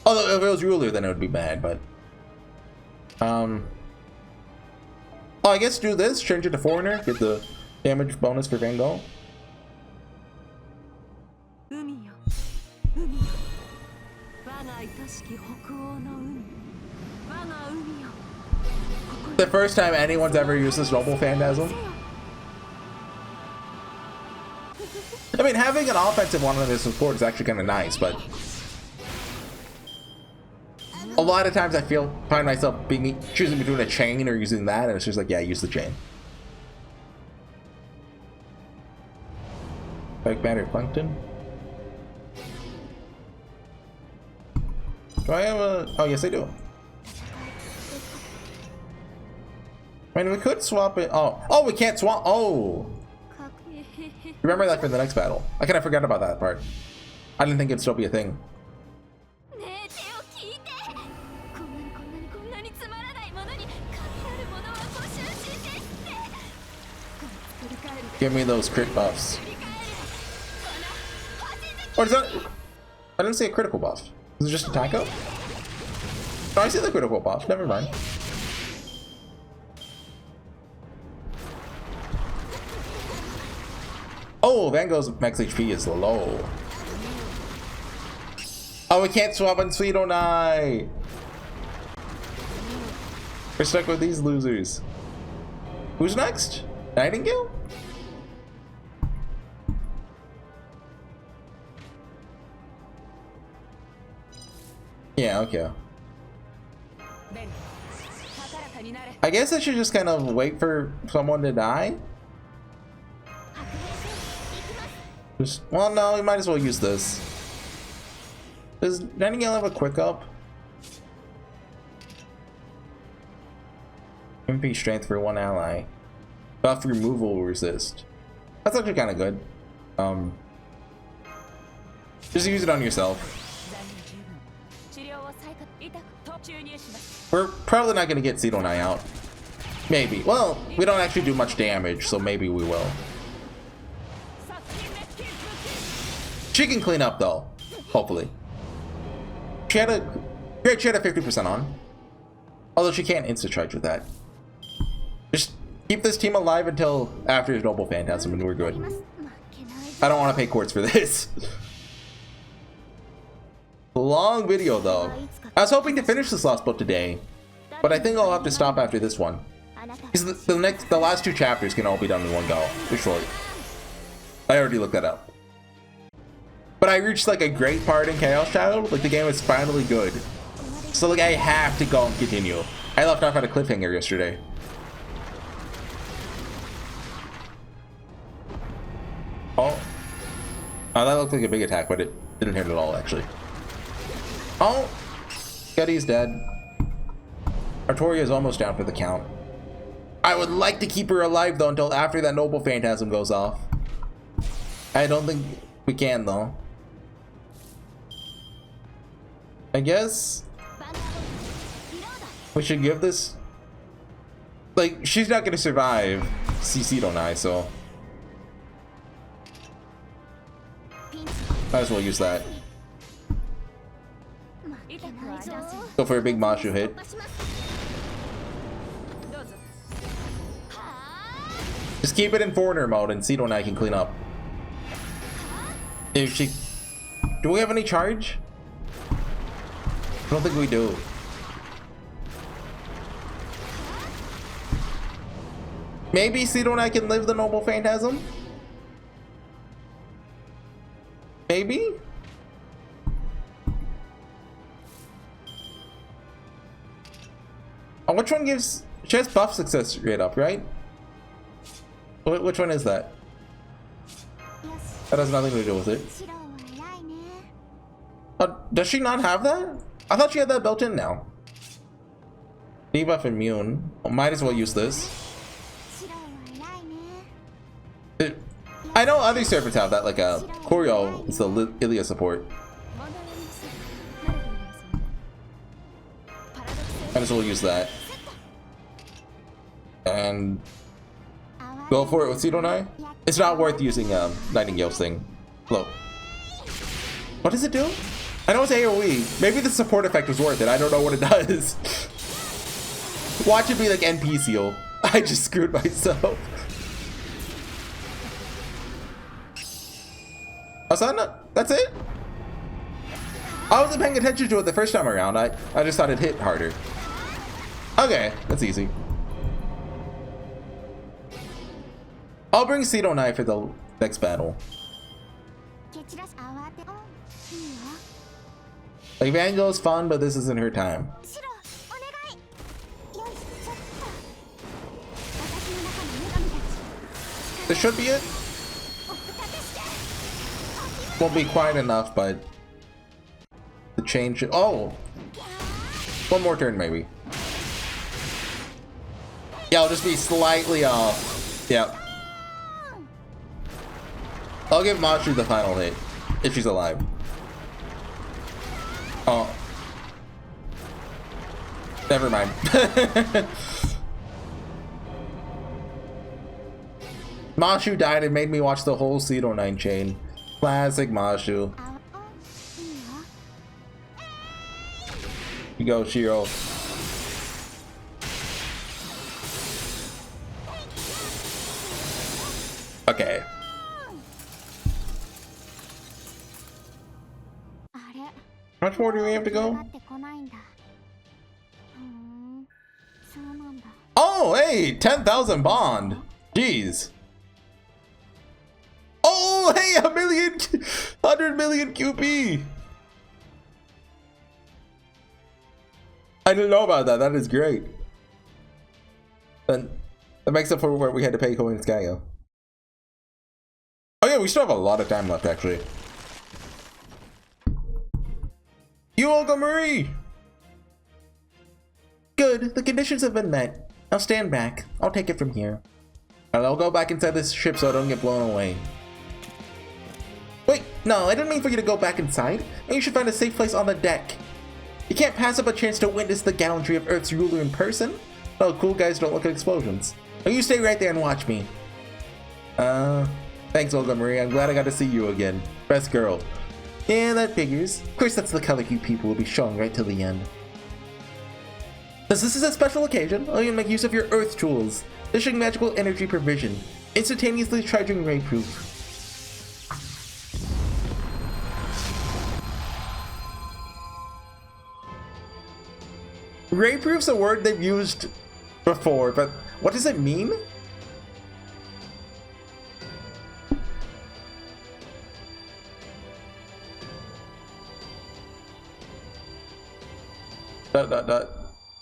Although if it was ruler, then it would be bad, but oh, I guess do this, change it to foreigner, get the damage bonus for Van Gogh. The first time anyone's ever used this Noble Phantasm. I mean, having an offensive one on this support is actually kind of nice, but a lot of times I find myself choosing between a chain or using that, and it's just like, yeah, use the chain. Like Banner Plankton. Do I have a? Oh, yes, I do. I mean, we could swap it. Oh, we can't swap. Oh. Remember that for the next battle. I kind of forgot about that part. I didn't think it'd still be a thing. Give me those crit buffs. Or is that? I didn't see a critical buff. Is it just a taco? Oh, I see the critical buff. Never mind. Oh, Van Gogh's max HP is low. Oh, we can't swap on Sweet Onai. We're stuck with these losers. Who's next? Nightingale? Yeah, okay. I guess I should just kind of wait for someone to die. Well, no, we might as well use this. Does Nightingale have a quick up? MP strength for one ally. Buff removal resist. That's actually kind of good. Just use it on yourself. We're probably not going to get Cedo Nai out. Maybe. Well, we don't actually do much damage, so maybe we will. She can clean up though, hopefully. She had a 50% on. Although she can't insta-charge with that. Just keep this team alive until after his Noble Phantasm and we're good. I don't want to pay quartz for this. Long video though. I was hoping to finish this last book today, but I think I'll have to stop after this one. Because the last two chapters can all be done in one go. They're short. I already looked that up. But I reached like a great part in Chaos Shadow. Like the game was finally good. So like I have to go and continue. I left off at a cliffhanger yesterday. Oh. Oh, that looked like a big attack, but it didn't hit at all actually. Oh. Getty's dead. Artoria is almost down for the count. I would like to keep her alive though until after that Noble Phantasm goes off. I don't think we can though. I guess we should give this, like, she's not gonna survive Cedo Nai, so might as well use that. Go for a big Mashu hit. Just keep it in foreigner mode and Cedo and I can clean up. If she... Do we have any charge? I don't think we do. Maybe Cedo and I can live the Noble Phantasm? Maybe? Oh, which one gives... She has buff success rate up, right? Which one is that? That has nothing to do with it. Does she not have that? I thought she had that built in now. Debuff immune. Well, might as well use this. I know other servers have that, like Koryo is the Ilya support. Might as well use that. And go for it with Cedo and I. It's not worth using Nightingale's thing. Look. What does it do? I know it's AoE. Maybe the support effect was worth it. I don't know what it does. Watch it be like NP seal. I just screwed myself. Oh, so that's it? I wasn't paying attention to it the first time around. I just thought it hit harder. Okay, that's easy. I'll bring Cedo and I for the next battle. Like, Vango's fun, but this isn't her time. This should be it. Won't be quite enough, but the change. Oh, one more turn maybe. Yeah, I'll just be slightly off. Yeah. I'll give Mashu the final hit if she's alive. Oh. Never mind. Mashu died and made me watch the whole Cedo 9 chain. Classic Mashu. You go, Shiro. Okay. How much more do we have to go? Oh, hey, 10,000 bond. Jeez. Oh, hey, 100 million QP. I didn't know about that. That is great. And that makes up for where we had to pay Koen Skyo. Oh yeah, we still have a lot of time left, actually. U-Olga Marie! Good, the conditions have been met. Now stand back. I'll take it from here. And I'll go back inside this ship so I don't get blown away. Wait, no, I didn't mean for you to go back inside. And you should find a safe place on the deck. You can't pass up a chance to witness the gallantry of Earth's ruler in person. Oh, cool guys don't look at explosions. Now you stay right there and watch me. Thanks, Olga Marie. I'm glad I got to see you again. Best girl. Yeah, that figures. Of course, that's the color you people will be showing right till the end. As this is a special occasion, I'll even make use of your Earth tools. Dishing magical energy provision. Instantaneously charging rayproof. Rayproof's a word they've used before, but what does it mean?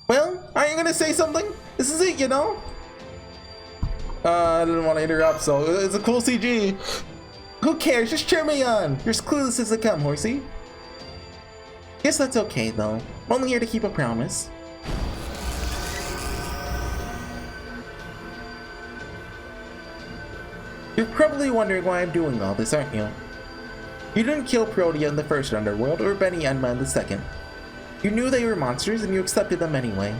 Well, are you gonna say something? This is it, you know? I didn't want to interrupt, so it's a cool CG. Who cares? Just cheer me on. You're as clueless as they come, Horsey. Guess that's okay, though. I'm only here to keep a promise. You're probably wondering why I'm doing all this, aren't you? You didn't kill Protea in the first underworld, or Benny Enma in the second. You knew they were monsters, and you accepted them anyway.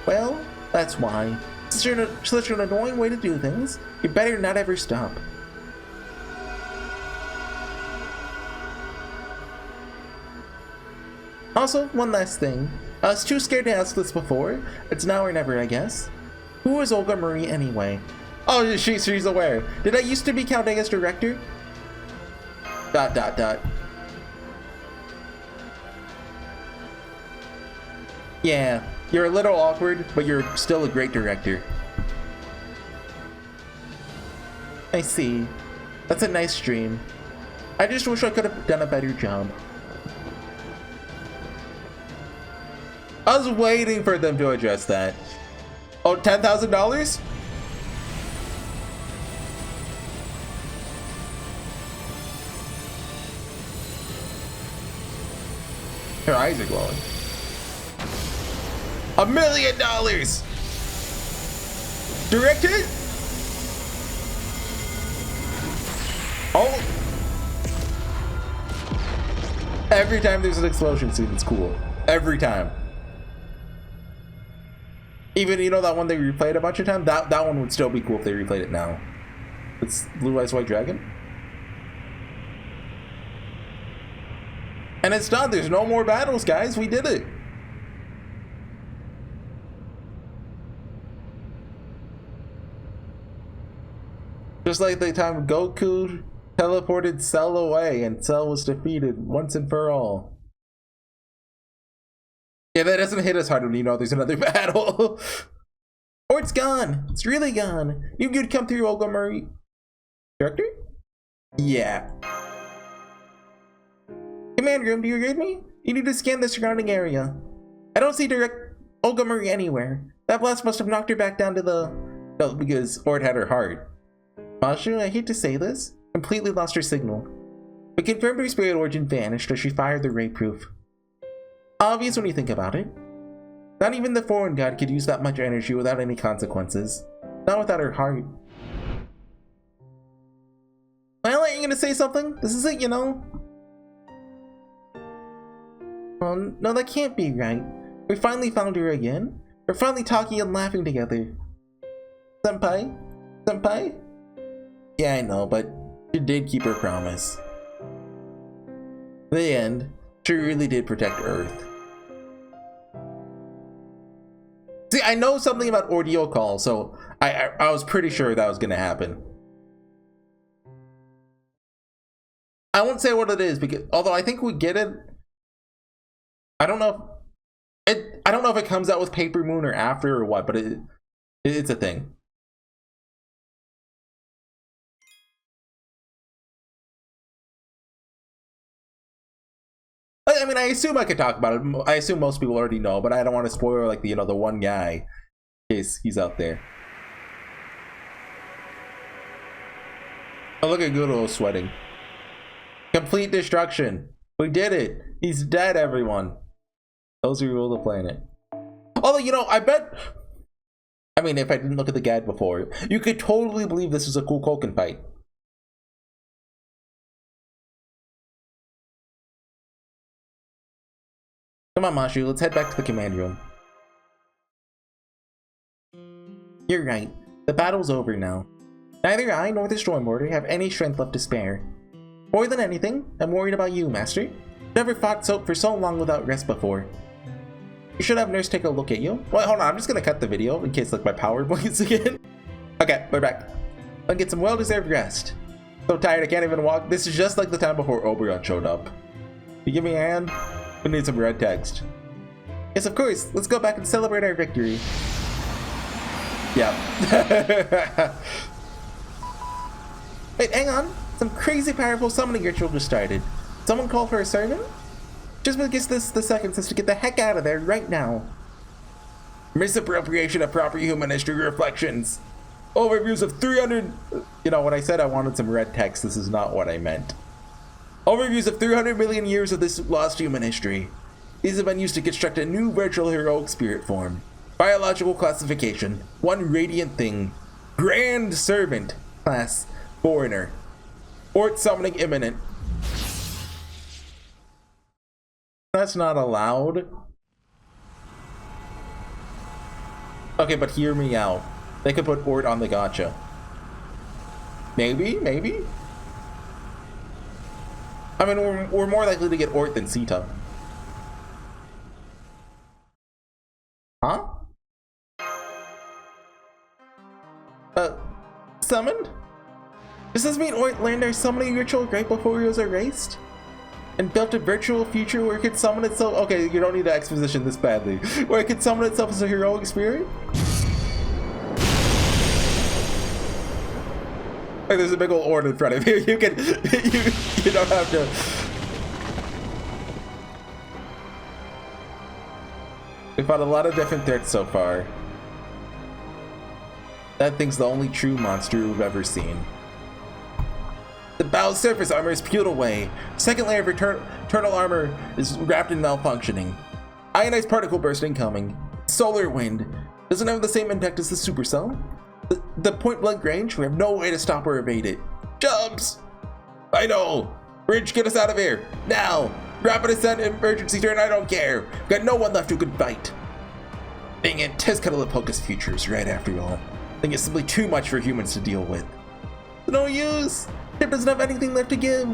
Well, that's why. Such an annoying way to do things. You better not ever stop. Also, one last thing. I was too scared to ask this before. It's now or never, I guess. Who is Olga Marie anyway? Oh, she's aware. Did I used to be counting as director? ... Yeah, you're a little awkward, but you're still a great director. I see. That's a nice dream. I just wish I could have done a better job. I was waiting for them to address that. Oh, $10,000? Her eyes are glowing. $1 million! Directed? Oh! Every time there's an explosion scene, it's cool. Every time. Even, you know, that one they replayed a bunch of times? That one would still be cool if they replayed it now. It's Blue Eyes White Dragon. And it's done. There's no more battles, guys. We did it. Just like the time Goku teleported Cell away and Cell was defeated once and for all. Yeah, that doesn't hit as hard when you know there's another battle. Or it's gone. It's really gone. You could come through, Olga Murray. Director? Yeah. Command room, do you read me? You need to scan the surrounding area. I don't see direct Olga Murray anywhere. That blast must have knocked her back down to the... No, because Ord had her heart. Mashu, I hate to say this, completely lost her signal. But confirmed her spirit origin vanished as she fired the ray proof. Obvious when you think about it. Not even the foreign god could use that much energy without any consequences. Not without her heart. Well, are you gonna say something? This is it, you know? No, that can't be right. We finally found her again. We're finally talking and laughing together. Senpai? Senpai? Yeah, I know, but she did keep her promise. In the end, she really did protect Earth. See, I know something about ordeal call, so I was pretty sure that was gonna happen. I won't say what it is because although I think we get it, I don't know if it comes out with Paper Moon or after or what, but it's a thing. I mean, I assume I could talk about it. I assume most people already know, but I don't want to spoil like the, you know, the one guy in case he's out there. Oh, look at Guro sweating. Complete destruction. We did it. He's dead, everyone. Those who rule the planet. Although, you know, I bet... I mean, if I didn't look at the guide before, you could totally believe this was a cool Koken fight. Come on, Mashu, let's head back to the command room. You're right. The battle's over now. Neither I nor the Stormborder have any strength left to spare. More than anything, I'm worried about you, Master. Never fought for so long without rest before. You should have Nurse take a look at you. Well, hold on, I'm just gonna cut the video in case like my power blinks again. Okay, we're back. I'll get some well-deserved rest. So tired I can't even walk. This is just like the time before Oberon showed up. You give me a hand? We need some red text. Yes, of course. Let's go back and celebrate our victory. Yeah. Wait, hang on. Some crazy powerful summoning ritual just started. Someone call for a servant? Just gives this the seconds to get the heck out of there right now. Misappropriation of proper human history reflections. Overviews of 300... You know, when I said I wanted some red text, this is not what I meant. Overviews of 300 million years of this lost human history. These have been used to construct a new virtual heroic spirit form. Biological classification. One radiant thing. Grand Servant. Class. Foreigner. Ort summoning imminent. That's not allowed. Okay, but hear me out. They could put Ort on the gacha. Maybe, maybe? I mean, we're more likely to get Ort than Sita. Huh? Summoned? Does this mean Oit learned our summoning ritual right before he was erased? And built a virtual future where it could summon itself? Okay, you don't need to exposition this badly. Where it could summon itself as a heroic spirit? Like, there's a big old orb in front of you. You can, you don't have to. We found a lot of different threats so far. That thing's the only true monster we've ever seen. The bow's surface armor is peeled away. Second layer of eternal armor is wrapped in malfunctioning. Ionized particle burst incoming. Solar wind. Doesn't have the same impact as the supercell. The point blank range, we have no way to stop or evade it. Jumps! I know! Bridge, get us out of here! Now! Rapid ascent, emergency turn, I don't care! We've got no one left who could fight! Dang it, Tezcatlipoca's future is right after all. I think it's simply too much for humans to deal with. No use! Ship doesn't have anything left to give.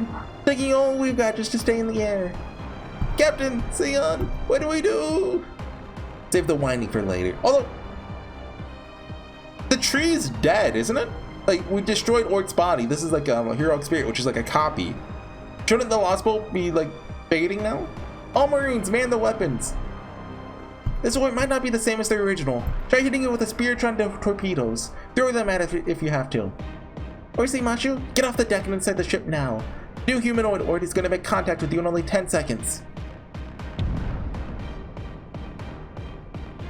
Taking all we've got just to stay in the air. Captain, Sion, what do we do? Save the whining for later. Although, the tree's dead, isn't it? Like, we destroyed Oit's body. This is like a heroic spirit, which is like a copy. Shouldn't the Lost Bolt be like fading now? All Marines, man the weapons. This Oit might not be the same as the original. Try hitting it with a Spiritron torpedoes. Throw them at it if you have to. HorseyEatYou, get off the deck and inside the ship now. New humanoid Oit is going to make contact with you in only 10 seconds.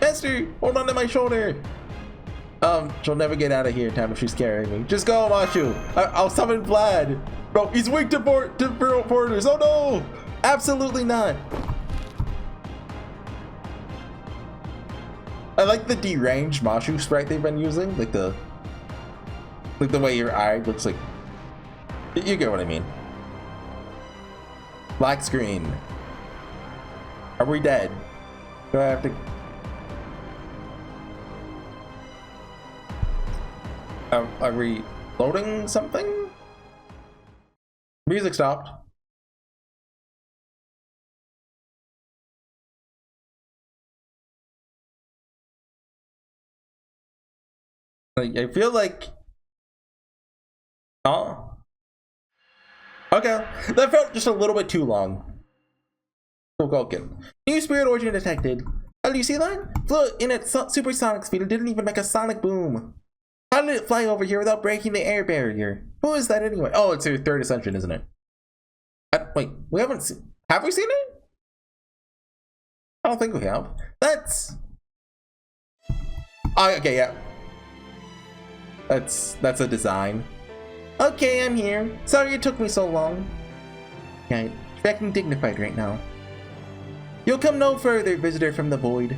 Master, hold on to my shoulder. She'll never get out of here in time if she's carrying me. Just go, Mashu. I'll summon Vlad. No, he's weak to porters. Oh no! Absolutely not. I like the deranged Mashu sprite they've been using, like the way your eye looks like. You get what I mean. Black screen. Are we dead? Do I have to? Are we loading something? Music stopped. I feel like. Oh. Okay. That felt just a little bit too long. New spirit origin detected. Oh, do you see that? Flew in at supersonic speed and didn't even make a sonic boom. How did it fly over here without breaking the air barrier? Who is that anyway? Oh, it's your third ascension, isn't it? Wait, we haven't seen. Have we seen it? I don't think we have. That's. Oh, okay, yeah. That's a design. Okay, I'm here. Sorry it took me so long. Okay, acting dignified right now. You'll come no further, visitor from the void.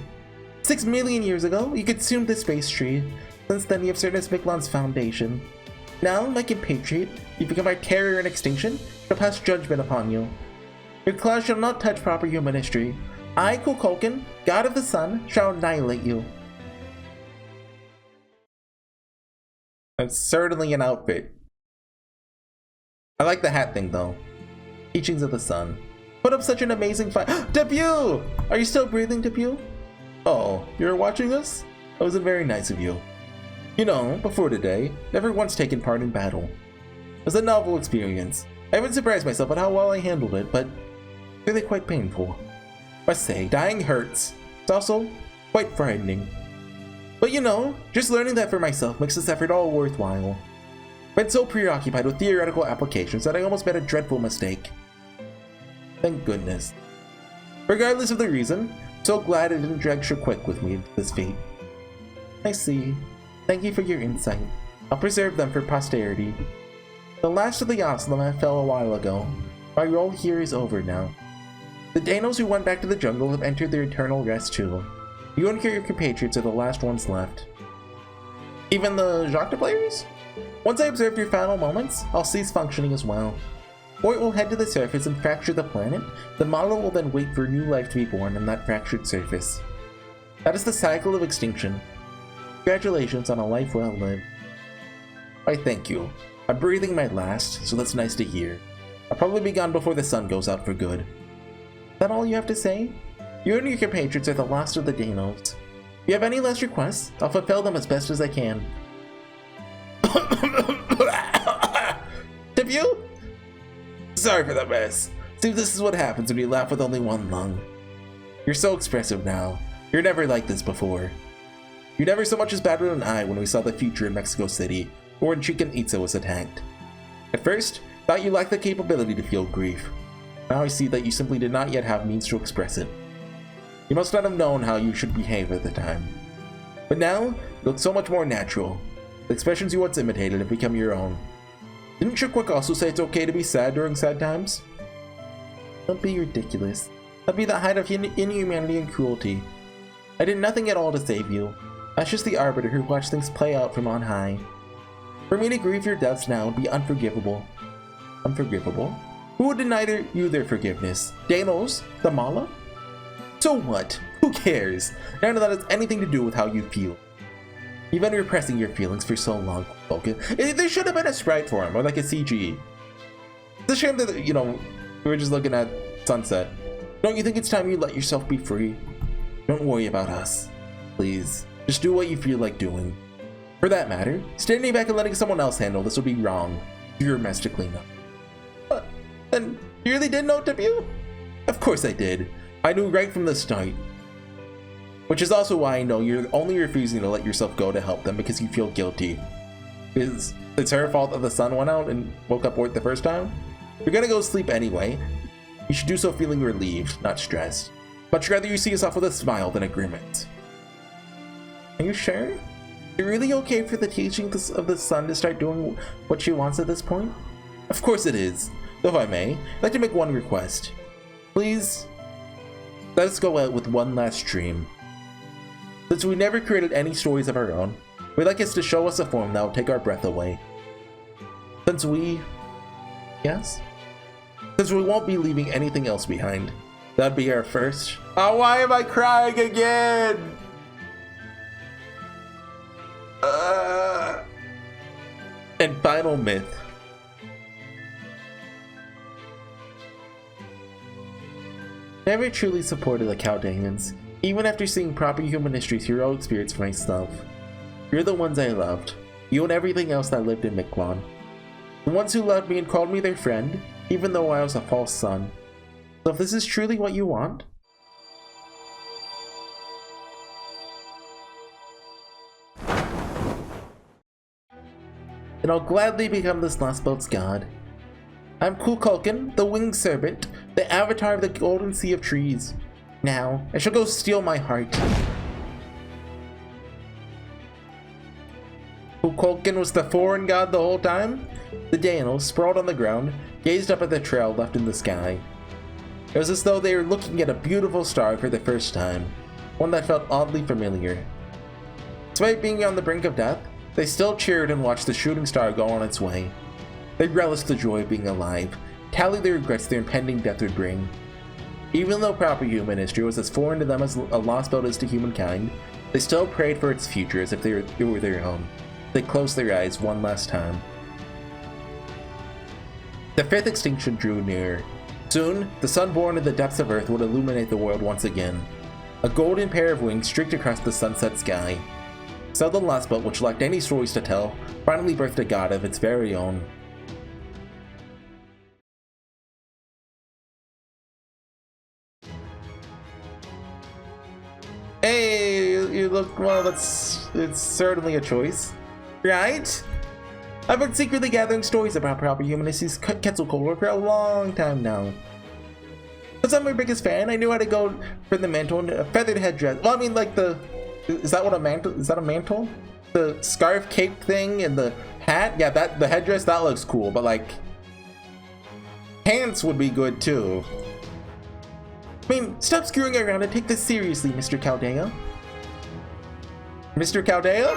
6 million years ago, you consumed the space tree. Since then, you have served as Mictlan's foundation. Now, my compatriot, you become our terror and extinction, shall pass judgment upon you. Your claws shall not touch proper human history. I, Kukulkan, god of the sun, shall annihilate you. That's certainly an outfit. I like the hat thing, though. Teachings of the sun. Put up such an amazing fight. Debut! Are you still breathing, Debut? Oh, you're watching us? That wasn't very nice of you. You know, before today, never once taken part in battle. It was a novel experience. I haven't surprised myself at how well I handled it, but really quite painful. Must say, dying hurts. It's also quite frightening. But you know, just learning that for myself makes this effort all worthwhile. I've been so preoccupied with theoretical applications that I almost made a dreadful mistake. Thank goodness. Regardless of the reason, I'm so glad I didn't drag Shaquick with me into this fate. I see. Thank you for your insight. I'll preserve them for posterity. The last of the Oslomat fell a while ago. My role here is over now. The deinos who went back to the jungle have entered their eternal rest too. You and your compatriots are the last ones left. Even the Jacta players? Once I observe your final moments, I'll cease functioning as well. Or it will head to the surface and fracture the planet. The model will then wait for new life to be born on that fractured surface. That is the cycle of extinction. Congratulations on a life well lived. I thank you. I'm breathing my last, so that's nice to hear. I'll probably be gone before the sun goes out for good. Is that all you have to say? You and your compatriots are the last of the deinos. If you have any last requests, I'll fulfill them as best as I can. You? Sorry for that mess. See, this is what happens when you laugh with only one lung. You're so expressive now. You're never like this before. You never so much as batted an eye when we saw the future in Mexico City, or when Chichen Itza was attacked. At first, thought you lacked the capability to feel grief. Now I see that you simply did not yet have means to express it. You must not have known how you should behave at the time. But now, you look so much more natural. The expressions you once imitated have become your own. Didn't Chukwook also say it's okay to be sad during sad times? Don't be ridiculous. That'd be the height of inhumanity and cruelty. I did nothing at all to save you. I was just the arbiter who watched things play out from on high. For me to grieve your deaths now would be unforgivable. Unforgivable? Who would deny you their forgiveness? Deinos? The Mala? So what? Who cares? None of that has anything to do with how you feel. You've been repressing your feelings for so long, Vulcan. There should have been a sprite for him, or like a CG. It's a shame that, you know, we were just looking at sunset. Don't you think it's time you let yourself be free? Don't worry about us. Please, just do what you feel like doing. For that matter, standing back and letting someone else handle this would be wrong. You're a mess to clean up. What? Then you really did know W? Of course I did. I knew right from the start. Which is also why I know you're only refusing to let yourself go to help them because you feel guilty. It's her fault that the sun went out and woke up work the first time? You're gonna go sleep anyway. You should do so feeling relieved, not stressed. Much rather you see yourself with a smile than a grimace. Are you sure? Is it really okay for the teachings of the sun to start doing what she wants at this point? Of course it is. Though if I may, I'd like to make one request. Please, let us go out with one last dream. Since we never created any stories of our own, we'd like us to show us a form that will take our breath away. Since we won't be leaving anything else behind, that'd be our first. Oh, why am I crying again? And final myth. Never truly supported the Chaldeans. Even after seeing proper human history's heroic spirits for myself. You're the ones I loved. You and everything else that lived in Mictlan. The ones who loved me and called me their friend, even though I was a false son. So if this is truly what you want, then I'll gladly become this last boat's god. I'm Kukulkan, the winged serpent, the avatar of the golden sea of trees. Now, I shall go steal my heart. Kukulkan was the foreign god the whole time? The deinos, sprawled on the ground, gazed up at the trail left in the sky. It was as though they were looking at a beautiful star for the first time, one that felt oddly familiar. Despite being on the brink of death, they still cheered and watched the shooting star go on its way. They relished the joy of being alive, tallied the regrets their impending death would bring. Even though proper human history was as foreign to them as a lost boat is to humankind, they still prayed for its future as if it were their own. They closed their eyes one last time. The fifth extinction drew near. Soon, the sun born in the depths of Earth would illuminate the world once again. A golden pair of wings streaked across the sunset sky. So the last boat, which lacked any stories to tell, finally birthed a god of its very own. Hey, you look, well, it's certainly a choice, right? I've been secretly gathering stories about proper humanity's Quetzalcoatl for a long time now. Because I'm your biggest fan, I knew how to go for the mantle and a feathered headdress. Well, I mean, like is that what a mantle, is that a mantle? The scarf cape thing and the hat? Yeah, the headdress, that looks cool, but like, pants would be good too. I mean, stop screwing around and take this seriously, Mr. Chaldea. Mr. Chaldea?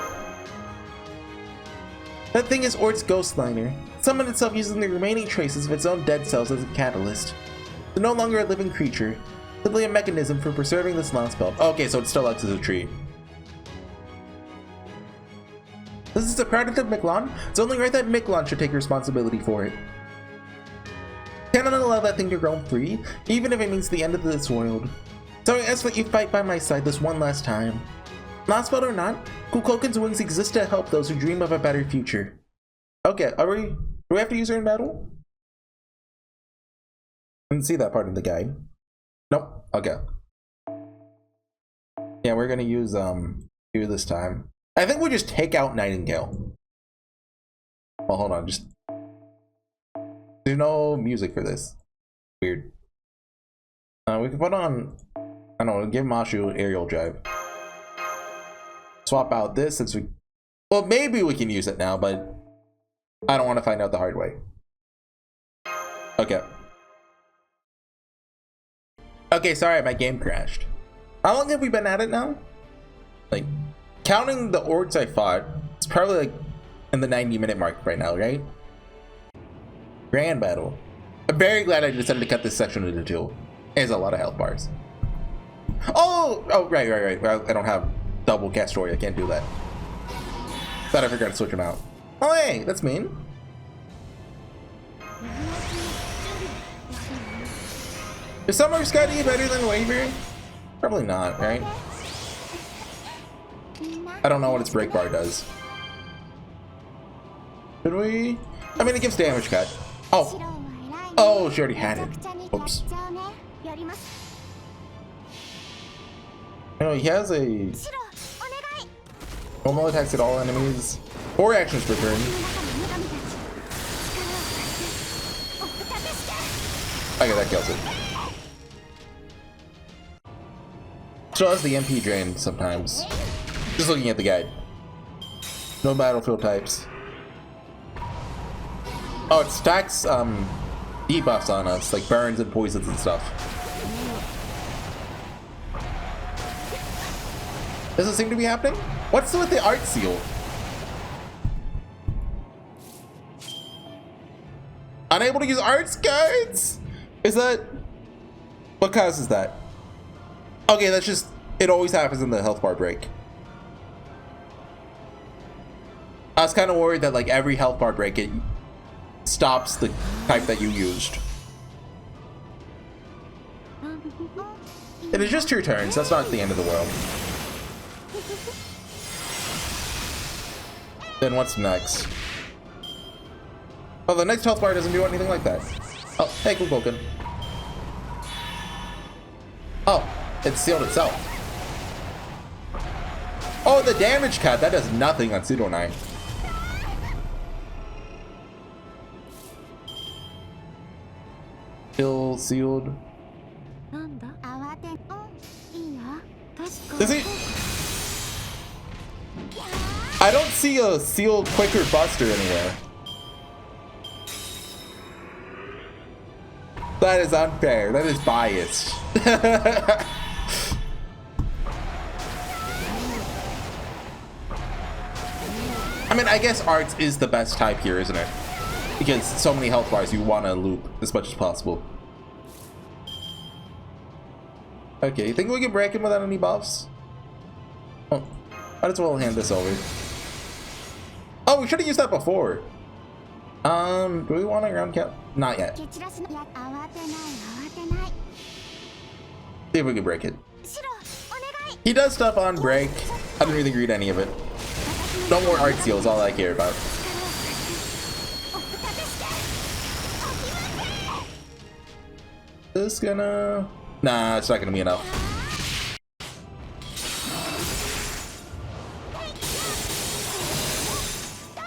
That thing is Ort's ghost liner. It summoned itself using the remaining traces of its own dead cells as a catalyst. It's no longer a living creature, simply a mechanism for preserving this lost belt. Okay, so it still acts as a tree. This is a product of Mictlan. It's only right that Mictlan should take responsibility for it. Cannot allow that thing to roam free, even if it means the end of this world. So I ask that you fight by my side this one last time. Lost boat or not, Kukulkan's wings exist to help those who dream of a better future. Okay, do we have to use her in battle? I didn't see that part of the guide. Nope. Okay. Yeah, we're gonna use you this time. I think we just take out Nightingale. Well, hold on, just there's no music for this. Weird. We can put on, I don't know, give Mashu aerial drive. Swap out this since we, well, maybe we can use it now, but I don't want to find out the hard way. Okay. Okay, sorry, my game crashed. How long have we been at it now? Like, counting the orcs I fought, it's probably like in the 90-minute mark right now, right? Grand battle. I'm very glad I decided to cut this section into two. There's a lot of health bars. Oh, right. Well, I don't have double cast story. I can't do that. Thought I forgot to switch them out. Oh, hey, that's mean. Is Summer Scotty better than Waver? Probably not, right? I don't know what its break bar does. Should we? I mean, it gives damage cut. Oh, she already had it. Oops. You know, he has a normal attacks at all enemies. 4 actions per turn. Okay, that kills it. Still has the MP drain sometimes. Just looking at the guide. No battlefield types. Oh, it stacks debuffs on us, like burns and poisons and stuff. Doesn't seem to be happening? What's with the art seal? Unable to use arts cards? Is that... what causes that? Okay, that's just... it always happens in the health bar break. I was kind of worried that like every health bar break it stops the type that you used. It is just 2 turns, that's not the end of the world. Then what's next? Oh, the next health bar doesn't do anything like that. Oh, hey, Kukoken. Oh, it sealed itself. Oh, the damage cut, that does nothing on Pseudo 9. Kill sealed. Does he? I don't see a sealed quicker buster anywhere. That is unfair. That is biased. I mean, I guess arts is the best type here, isn't it? Because so many health bars, you want to loop as much as possible. Okay, you think we can break him without any buffs? Oh, might as well hand this over. Oh, we should have used that before. Do we want a ground cap? Not yet. See if we can break it. He does stuff on break. I didn't really read any of it. No more art seals, all I care about. This gonna... nah, it's not gonna be enough.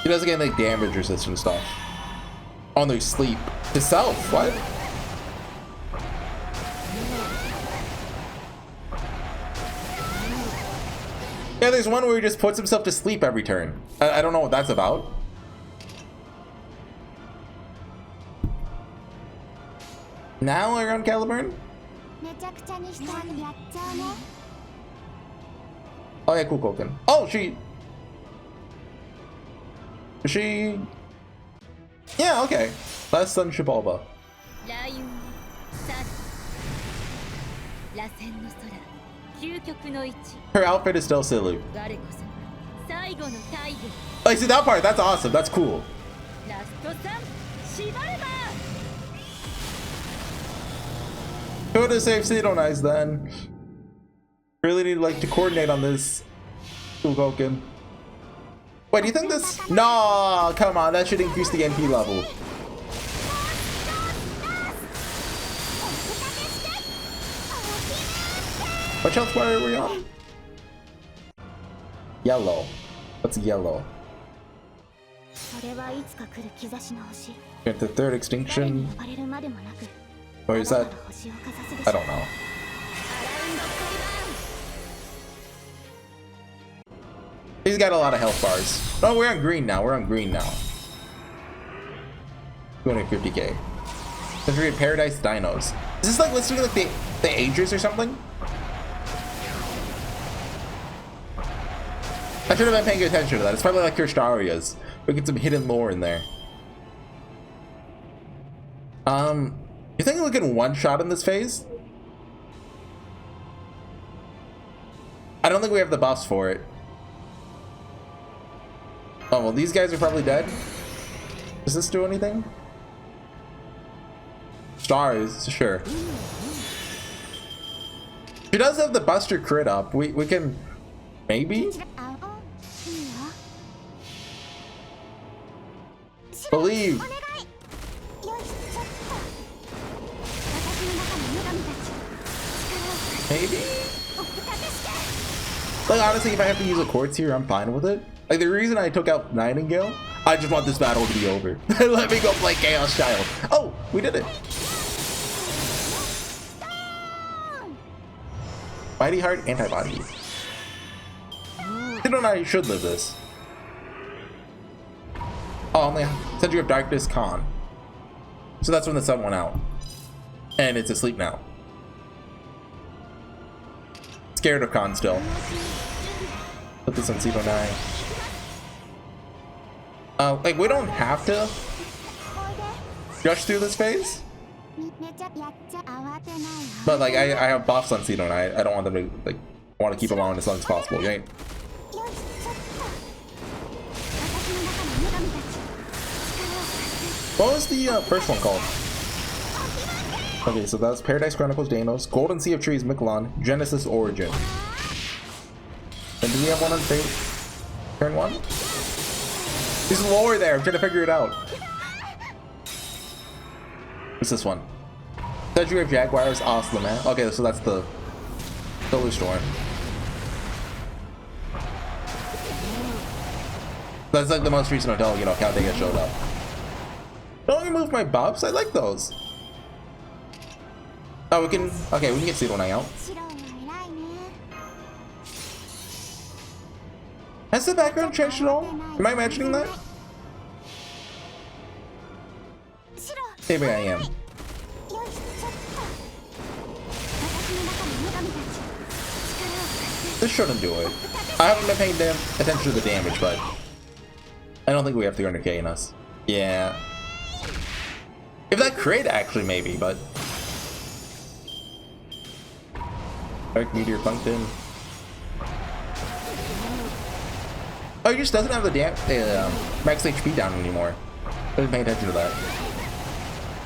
He doesn't get like damage resistant stuff. Oh, no, sleep. To self, what? Yeah, there's one where he just puts himself to sleep every turn. I don't know what that's about. Now around Caliburn? Oh yeah, cool Koken. Oh, she... yeah, okay. Last Sun Shibalba. Her outfit is still silly. Oh, you see that part? That's awesome. That's cool. Go to save Sidonize then. Really need like to coordinate on this. Kukoken. Wait, do you think this? No, come on, that should increase the NP level. Which health bar are we on? Yellow. What's yellow? Get the third extinction. Or is that? I don't know. He's got a lot of health bars. Oh, we're on green now. We're on green now. 250k. Let's read Paradise Deinos. Is this like, let's do like the Ages or something? I should have been paying attention to that. It's probably like Kirstaria's. We get some hidden lore in there. You think we can one shot in this phase? I don't think we have the buffs for it. Oh, well, these guys are probably dead. Does this do anything? Stars, sure. She does have the Buster crit up. We can maybe believe. Maybe. Like honestly, if I have to use a quartz here, I'm fine with it. Like the reason I took out Nightingale, I just want this battle to be over. Let me go play Chaos Child. Oh, we did it. Mighty Heart antibody. You know, I should live this. Oh, only Century of Darkness Con. So that's when the sun went out. And it's asleep now. Scared of Con still. Put this on C09. Like we don't have to rush through this phase. But like I have buffs on C09. I don't want them to like want to keep them on as long as possible, right? What was the first one called? Okay, so that's Paradise Chronicles Deinos, Golden Sea of Trees Mictlan, Genesis Origin. And do we have one on turn one? There's lore there, I'm trying to figure it out. What's this one? Century of Jaguars, Oslo, man. Okay, so that's the Solar Storm. That's like the most recent hotel, you know, Caldega showed up. Don't remove my buffs, I like those. Oh, we can, okay, we can get C09 out. Has the background changed at all? Am I imagining that? Maybe I am. This shouldn't do it. I haven't been paying attention to the damage, but I don't think we have 300k in us. Yeah. If that crit, actually, maybe, but Dark Meteor Plankton. Oh, he just doesn't have the max HP down anymore. I didn't pay attention to that.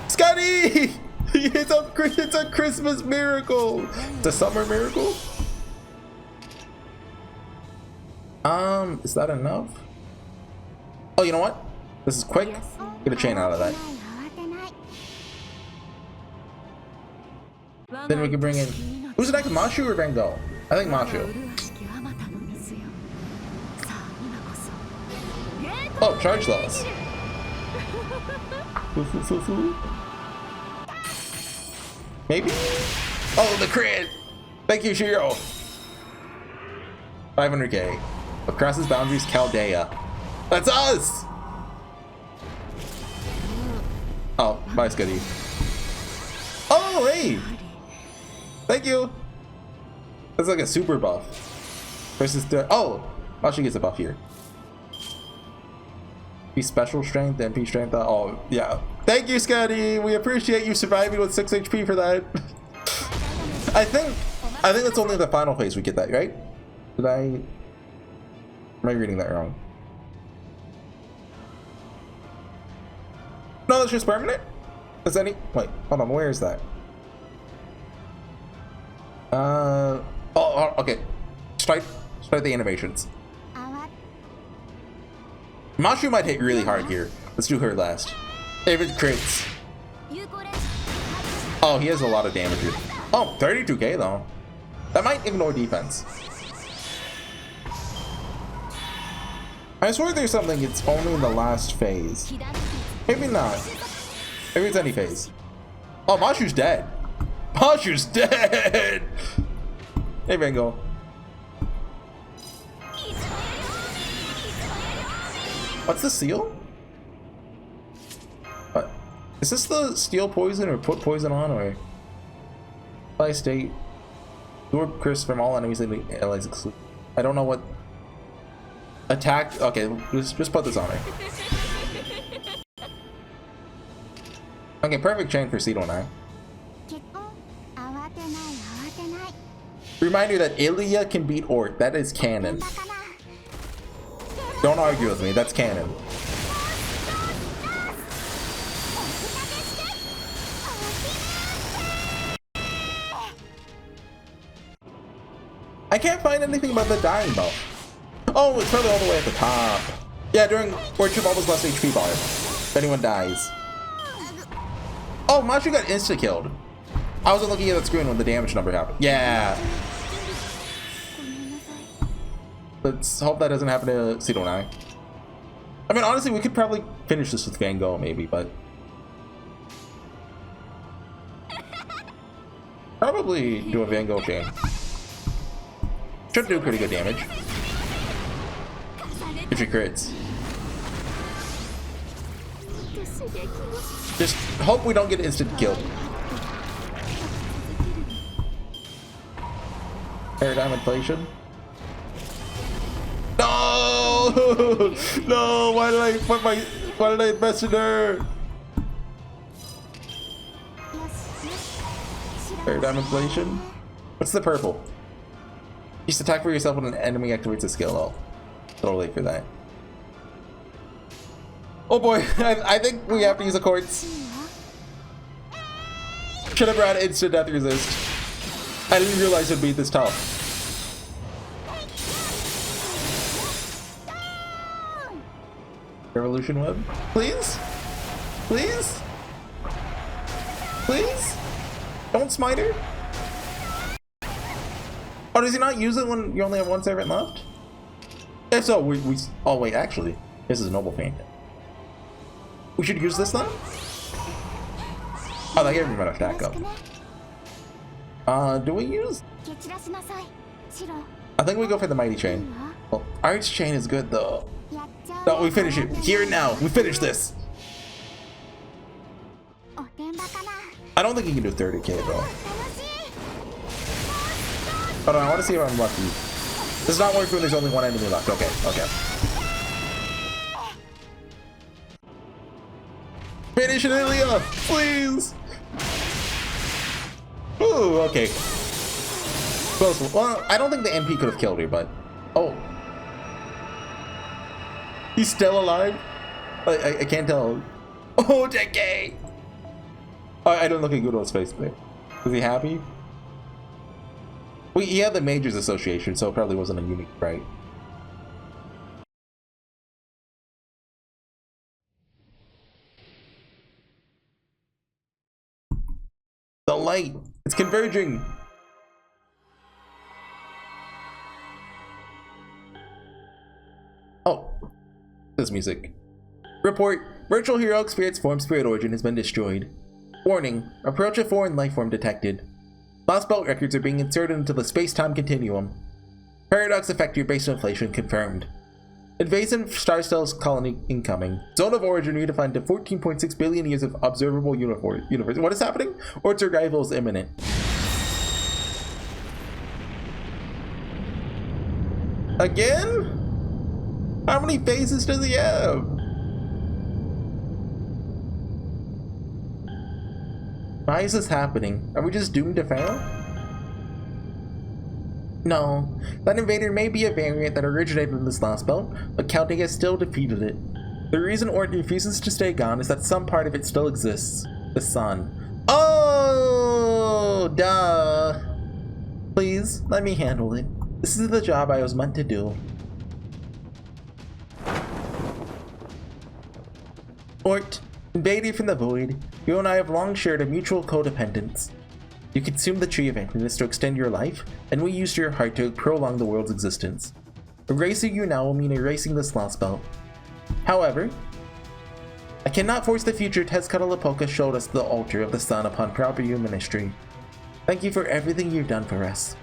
Scotty! It's a Christmas miracle! It's a summer miracle? Is that enough? Oh, you know what? This is quick. Get a chain out of that. Then we can bring in... Who's next, Mashu or Van Gogh? I think Mashu. Oh, charge loss. Maybe? Oh, the crit! Thank you, Shiro! 500k. Across his boundaries, Chaldea. That's us! Oh, bye, Scuddy. Oh, hey! Thank you! That's like a super buff. Versus the... Oh! Mashi gets a buff here. Be special strength, MP strength. Oh, yeah. Thank you, Scotty. We appreciate you surviving with 6 HP for that. I think that's only the final phase we get that, right? Am I reading that wrong? No, that's just permanent? Is any... Wait, hold on. Where is that? Oh, okay. Start the animations. Mashu might hit really hard here. Let's do her last. If it crits. Oh, he has a lot of damage here. Oh, 32k though. That might ignore defense. I swear there's something, it's only in the last phase. Maybe not. Maybe it's any phase. Oh, Mashu's dead. Mashu's dead! Hey, Vango. What's the seal? What? Is this the steal poison or put poison on or? Apply state. Absorb Chris from all enemies and allies exclude. I don't know what. Attack. Okay, just put this on her. Okay, perfect chain for Cedo now. Reminder that Ilya can beat Orc. That is canon. Don't argue with me. That's canon. I can't find anything about the dying buff. Oh, it's probably all the way at the top. Yeah, during Orchard Bubbles less HP bar. If anyone dies. Oh, Mashu got insta-killed. I wasn't looking at that screen when the damage number happened. Yeah. Let's hope that doesn't happen to Cedo and I mean, honestly, we could probably finish this with Van Gogh, maybe, but... Probably do a Van Gogh chain. Should do pretty good damage. If she crits. Just hope we don't get instant killed. Paradigm inflation. No! No! Why did I invest in her? Paradigm inflation. What's the purple? Just attack for yourself when an enemy activates a skill. Oh, totally for that. Oh boy, I think we have to use a quartz. Should have brought instant death resist. I didn't realize it'd be this tough. Revolution web, please, please, please. Don't smite her. Oh, does he not use it when you only have one servant left? If so, we oh wait, actually, this is Noble Feint. We should use this then? Oh, that gave me better stack up. Do we use? I think we go for the Mighty Chain. Well, Arch Chain is good though. No, we finish it. Here and now. We finish this. I don't think he can do 30k though. Hold on, I want to see if I'm lucky. Does not work when there's only one enemy left. Okay, okay. Finish it, Ilya! Please! Ooh, okay. Close. Well, I don't think the MP could have killed her, but... Oh. He's still alive? I can't tell. Oh, 10k! I don't look at Gudo's face there. Was he happy? Well, he had the Majors Association, so it probably wasn't a unique right. The light! It's converging! Oh. This music. Report. Virtual heroic spirit's form spirit origin has been destroyed. Warning. Approach of foreign life form detected. Lost belt records are being inserted into the space-time continuum. Paradox effect your base inflation confirmed. Invasive star cells colony incoming. Zone of origin redefined to 14.6 billion years of observable universe. What is happening? Or its arrival is imminent. Again? How many phases does he have? Why is this happening? Are we just doomed to fail? No. That invader may be a variant that originated in this lost belt, but Counting has still defeated it. The reason Ort refuses to stay gone is that some part of it still exists. The sun. Oh, duh. Please, let me handle it. This is the job I was meant to do. Ort, invaded from the void, you and I have long shared a mutual codependence. You consumed the Tree of Emptiness to extend your life, and we used your heart to prolong the world's existence. Erasing you now will mean erasing this lost belt. However, I cannot force the future Tezcatlipoca showed us the altar of the sun upon proper human history. Thank you for everything you've done for us.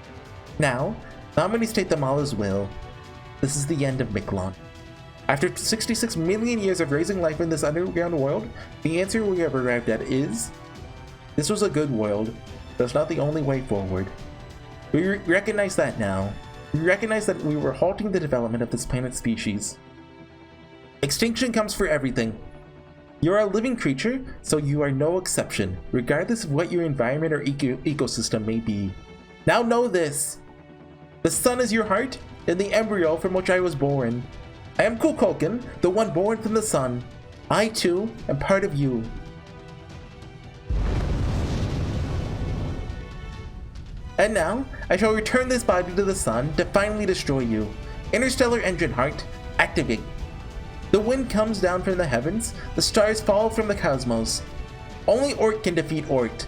Now, not many state the Mala's will. This is the end of Mictlan. After 66 million years of raising life in this underground world, the answer we have arrived at is... This was a good world, but it's not the only way forward. We recognize that now. We recognize that we were halting the development of this planet's species. Extinction comes for everything. You're a living creature, so you are no exception, regardless of what your environment or ecosystem may be. Now know this. The sun is your heart, and the embryo from which I was born. I am Kukulkan, the one born from the sun. I, too, am part of you. And now, I shall return this body to the sun to finally destroy you. Interstellar Engine Heart, activate. The wind comes down from the heavens, the stars fall from the cosmos. Only Ort can defeat Ort.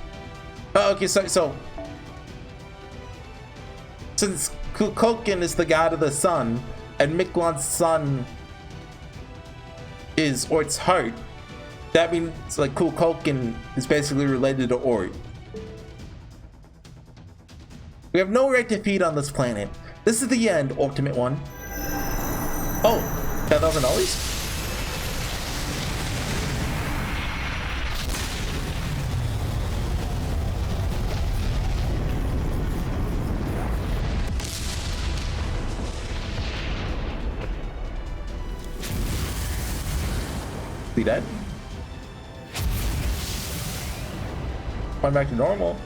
Oh, okay, so since Kukulkan is the god of the sun, and Mictlan's sun is Ort's heart, that means like Kukulkan is basically related to Ort. We have no right to feed on this planet. This is the end, Ultimate One. Oh, $10,000? See that? Went back to normal.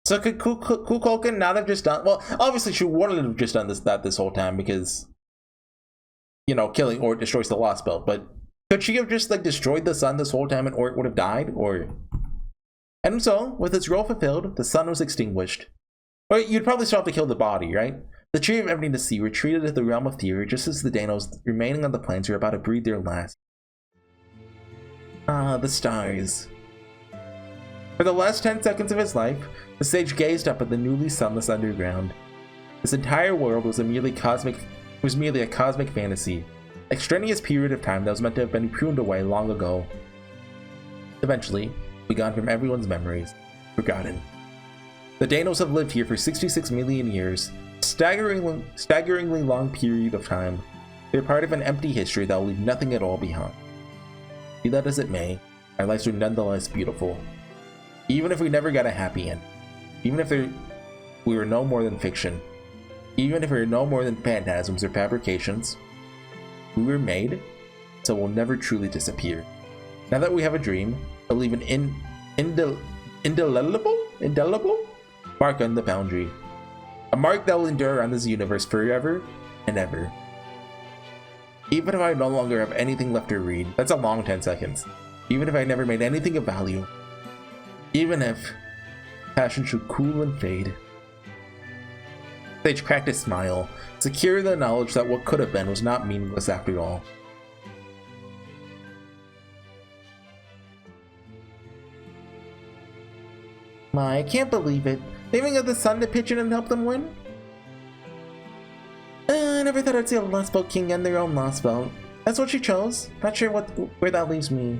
So could Kukulkan not have just done... Well, obviously she wouldn't have just done this whole time because, you know, killing Ort destroys the Lost Belt. But could she have just, like, destroyed the sun this whole time and Ort would have died? Or... And so, with its role fulfilled, the sun was extinguished. But you'd probably still have to kill the body, right? The Tree of Emptiness retreated to the realm of theory just as the deinos remaining on the plains were about to breathe their last. Ah, the stars. For the last 10 seconds of his life, the sage gazed up at the newly sunless underground. This entire world was merely a cosmic fantasy, extraneous period of time that was meant to have been pruned away long ago. Eventually, gone from everyone's memories, forgotten. The deinos have lived here for 66 million years, staggeringly long period of time. They're part of an empty history that will leave nothing at all behind. Be that as it may, our lives are nonetheless beautiful. Even if we never got a happy end, even if we were no more than fiction, even if we were no more than phantasms or fabrications, we were made, so we'll never truly disappear. Now that we have a dream, I leave an indelible mark on the boundary. A mark that will endure on this universe forever and ever. Even if I no longer have anything left to read, that's a long 10 seconds. Even if I never made anything of value. Even if passion should cool and fade. Sage cracked a smile, secure in the knowledge that what could have been was not meaningless after all. My, I can't believe it. Leaving of the sun to pitch in and help them win? I never thought I'd see a Lost Belt King end their own Lost Belt. That's what she chose. Not sure where that leaves me.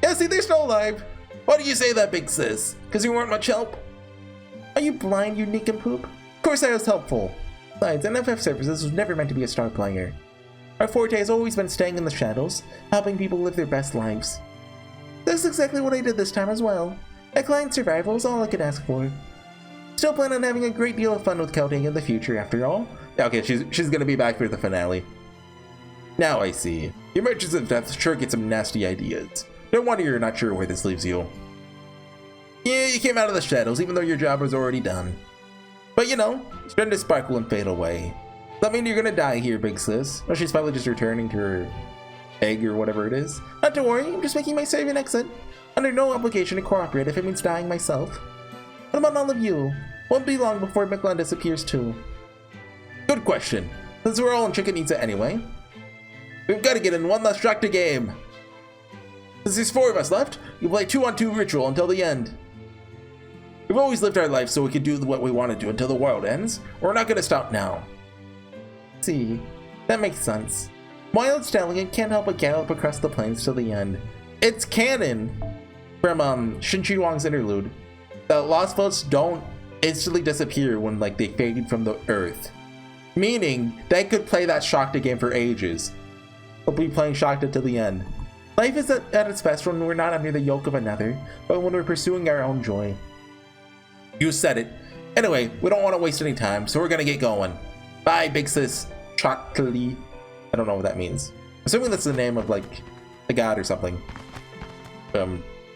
Yeah, see, they're still alive. Why do you say that, big sis? Because you weren't much help? Are you blind, you nincompoop? Of course I was helpful. Besides, NFF Services was never meant to be a star player. Our forte has always been staying in the shadows, helping people live their best lives. That's exactly what I did this time as well. A client survival is all I could ask for. Still plan on having a great deal of fun with Kelting in the future, after all. Okay, she's gonna be back for the finale. Now I see. Your Merchants of Death sure get some nasty ideas. No wonder you're not sure where this leaves you. Yeah, you came out of the shadows, even though your job was already done. But you know, it's starting to sparkle and fade away. Does that mean you're gonna die here, big sis? Or she's probably just returning to her egg or whatever it is. Not to worry, I'm just making my save and exit. Under no obligation to cooperate if it means dying myself. What about all of you? Won't be long before Mictlan disappears too. Good question. Since we're all in Chicken Pizza anyway, we've got to get in one last tractor game. Since there's 4 of us left, you play 2-on-2 ritual until the end. We've always lived our life so we can do what we want to do until the world ends. We're not going to stop now. See, that makes sense. Wild Stallion can't help but gallop across the plains till the end. It's canon from Shinchi Wang's interlude that lost votes don't instantly disappear when like they fade from the earth. Meaning they could play that Shakta game for ages. But be playing Shakta till the end. Life is at its best when we're not under the yoke of another, but when we're pursuing our own joy. You said it. Anyway, we don't want to waste any time, so we're gonna get going. Bye, big sis. Chakli. I don't know what that means. Assuming that's the name of like a god or something.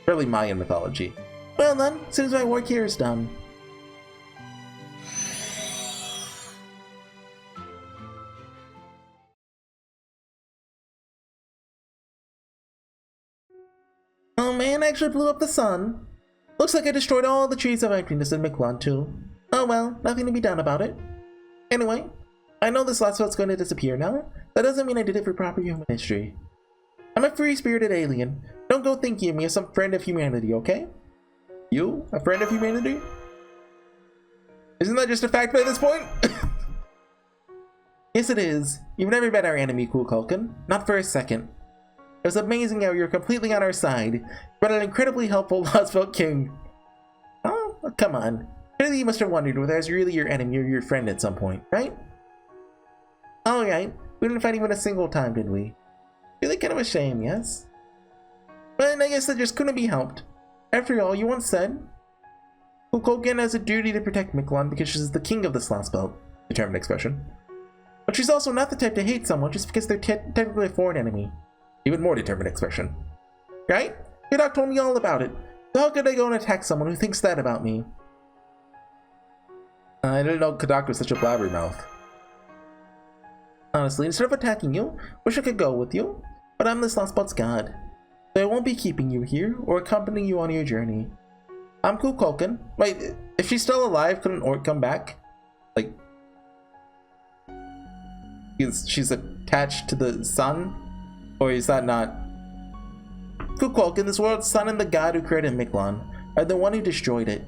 Really Mayan mythology. Well then, as soon as my work here is done. Oh man, I actually blew up the sun. Looks like I destroyed all the trees of emptiness in Mictlan too. Oh well, nothing to be done about it. Anyway, I know this last vote's going to disappear now. That doesn't mean I did it for proper human history. I'm a free-spirited alien. Don't go thinking of me as some friend of humanity, okay? You? A friend of humanity? Isn't that just a fact by this point? Yes it is. You've never met our enemy, Kukulkan. Not for a second. It was amazing how you're completely on our side, but an incredibly helpful Lost Vote King. Oh, come on. Surely you must have wondered whether I was really your enemy or your friend at some point, right? Alright, we didn't fight even a single time, did we? Really kind of a shame, yes? But I guess that just couldn't be helped. After all, you once said, Kukulkan has a duty to protect Mictlan because she's the king of this last belt. Determined expression. But she's also not the type to hate someone just because they're technically a foreign enemy. Even more determined expression. Right? Your doc told me all about it. So how could I go and attack someone who thinks that about me? I didn't know Kadak was such a blabbermouth. Honestly, instead of attacking you, wish I could go with you, but I'm this last spot's god. So I won't be keeping you here or accompanying you on your journey. I'm Kukulkan. Wait, if she's still alive, couldn't Orc come back? Like, she's attached to the sun? Or is that not? Kukulkan, this world's sun and the god who created Mictlan, are the one who destroyed it.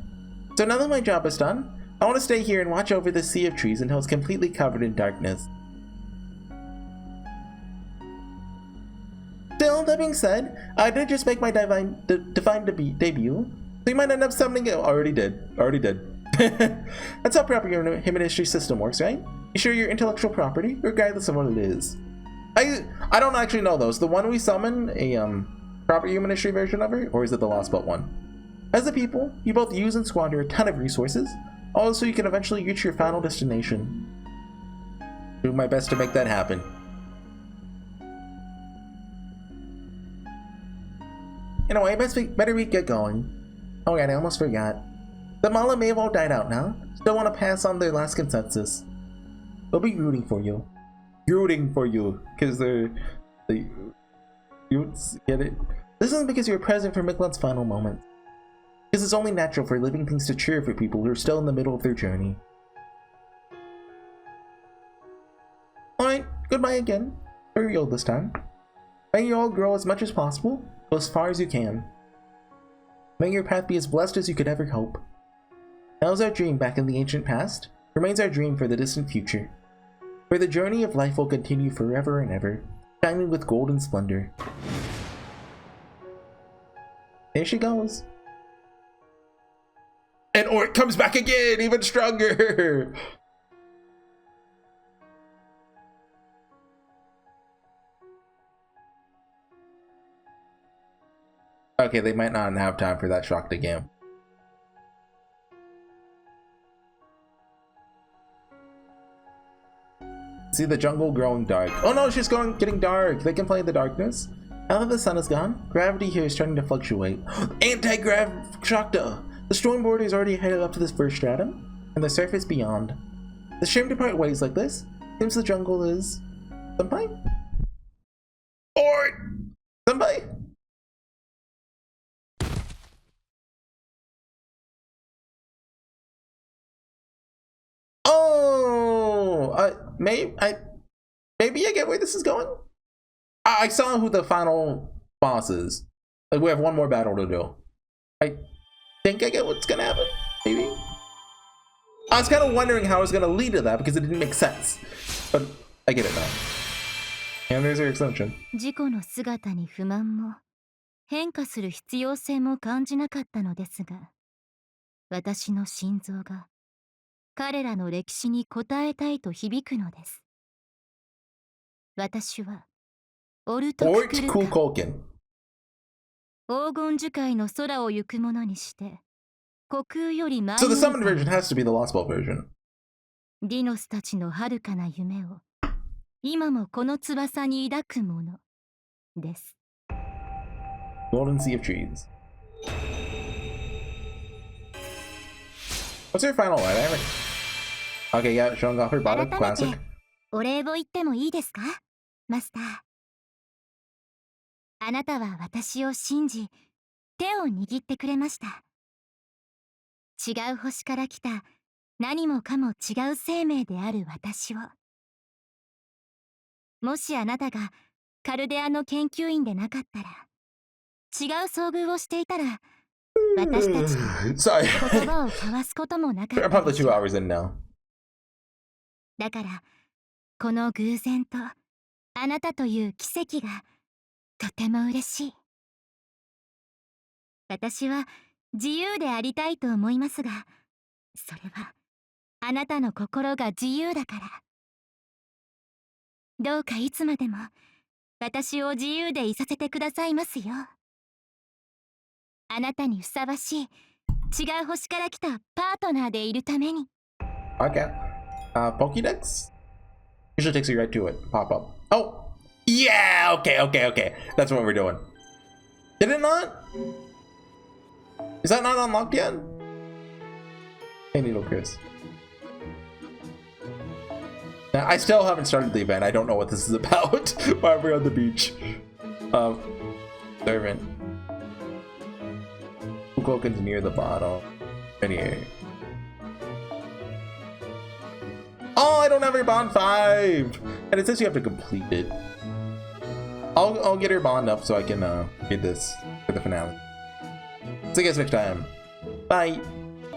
So now that my job is done, I want to stay here and watch over this sea of trees until it's completely covered in darkness. Still, that being said, I did just make my divine debut, so you might end up summoning it. Already did. That's how proper human history system works, right? You share your intellectual property, regardless of what it is. I don't actually know those. The one we summon a proper human history version of her, or is it the Lost Belt one? As a people, you both use and squander a ton of resources, also you can eventually reach your final destination. Do my best to make that happen. Anyway, better we get going. Oh right, I almost forgot. The Mala may have all died out now. Still want to pass on their last consensus. They'll be rooting for you. Because you get it? This isn't because you're present for Mictlan's final moments. Because it's only natural for living things to cheer for people who are still in the middle of their journey. Alright, goodbye again. For real this time. May you all grow as much as possible, go as far as you can. May your path be as blessed as you could ever hope. That was our dream back in the ancient past, remains our dream for the distant future. For the journey of life will continue forever and ever, shining with golden splendor. There she goes. And Orc comes back again, even stronger! Okay, they might not have time for that shock game. See the jungle growing dark. Oh no, she's getting dark. They can play in the darkness. Now that the sun is gone, gravity here is starting to fluctuate. Anti-grav Shakta! The storm border is already headed up to this first stratum, and the surface beyond. The shame to part ways like this. Seems the jungle is... Senpai? Or... Senpai? Maybe I get where this is going. I saw who the final boss is. Like, we have one more battle to do. I think I get what's gonna happen. Maybe. I was kind of wondering how I was gonna lead to that because it didn't make sense, but I get it now. And there's your extension. 自己の姿に不満も変化する必要性も感じなかったのですが、私の心臓が彼らの歴史に応えたいと響くのです。私はオルトククルカ、黄金樹海の空を行くものにして、虚空より前に。 So the summoned version has to be the Lost Ball version. ディノスたちの遥かな夢を今もこの翼に抱くものです。 Golden Sea of Trees. What's your final line? Okay, yeah, showing off her bottom classic. お礼を言ってもいいですか、マスター。あなたは私を信じ、手を握ってくれました。違う星から来た何もかも違う生命である私を。もしあなたがカルデアの研究員でなかったら、違う遭遇をしていたら、私たちと言葉を交わすこともなかった。Probably 2 hours in now. だからこの偶然とあなたという奇跡がとても嬉しい。私は自由でありたいと思いますが、それはあなたの心が自由だから。どうかいつまでも私を自由でいさせてくださいますよ。あなたにふさわしい違う星から来たパートナーでいるために。 Okay. Pokédex? Usually takes you right to it. Pop up. Oh! Yeah! Okay. That's what we're doing. Did it not? Is that not unlocked yet? Hey, Needle Chris. Now, I still haven't started the event. I don't know what this is about. Why are we on the beach? Servant. Fukuoka's near the bottom. Right here. Oh, I don't have her bond 5! And it says you have to complete it. I'll get her bond up so I can get this for the finale. See you guys next time. Bye!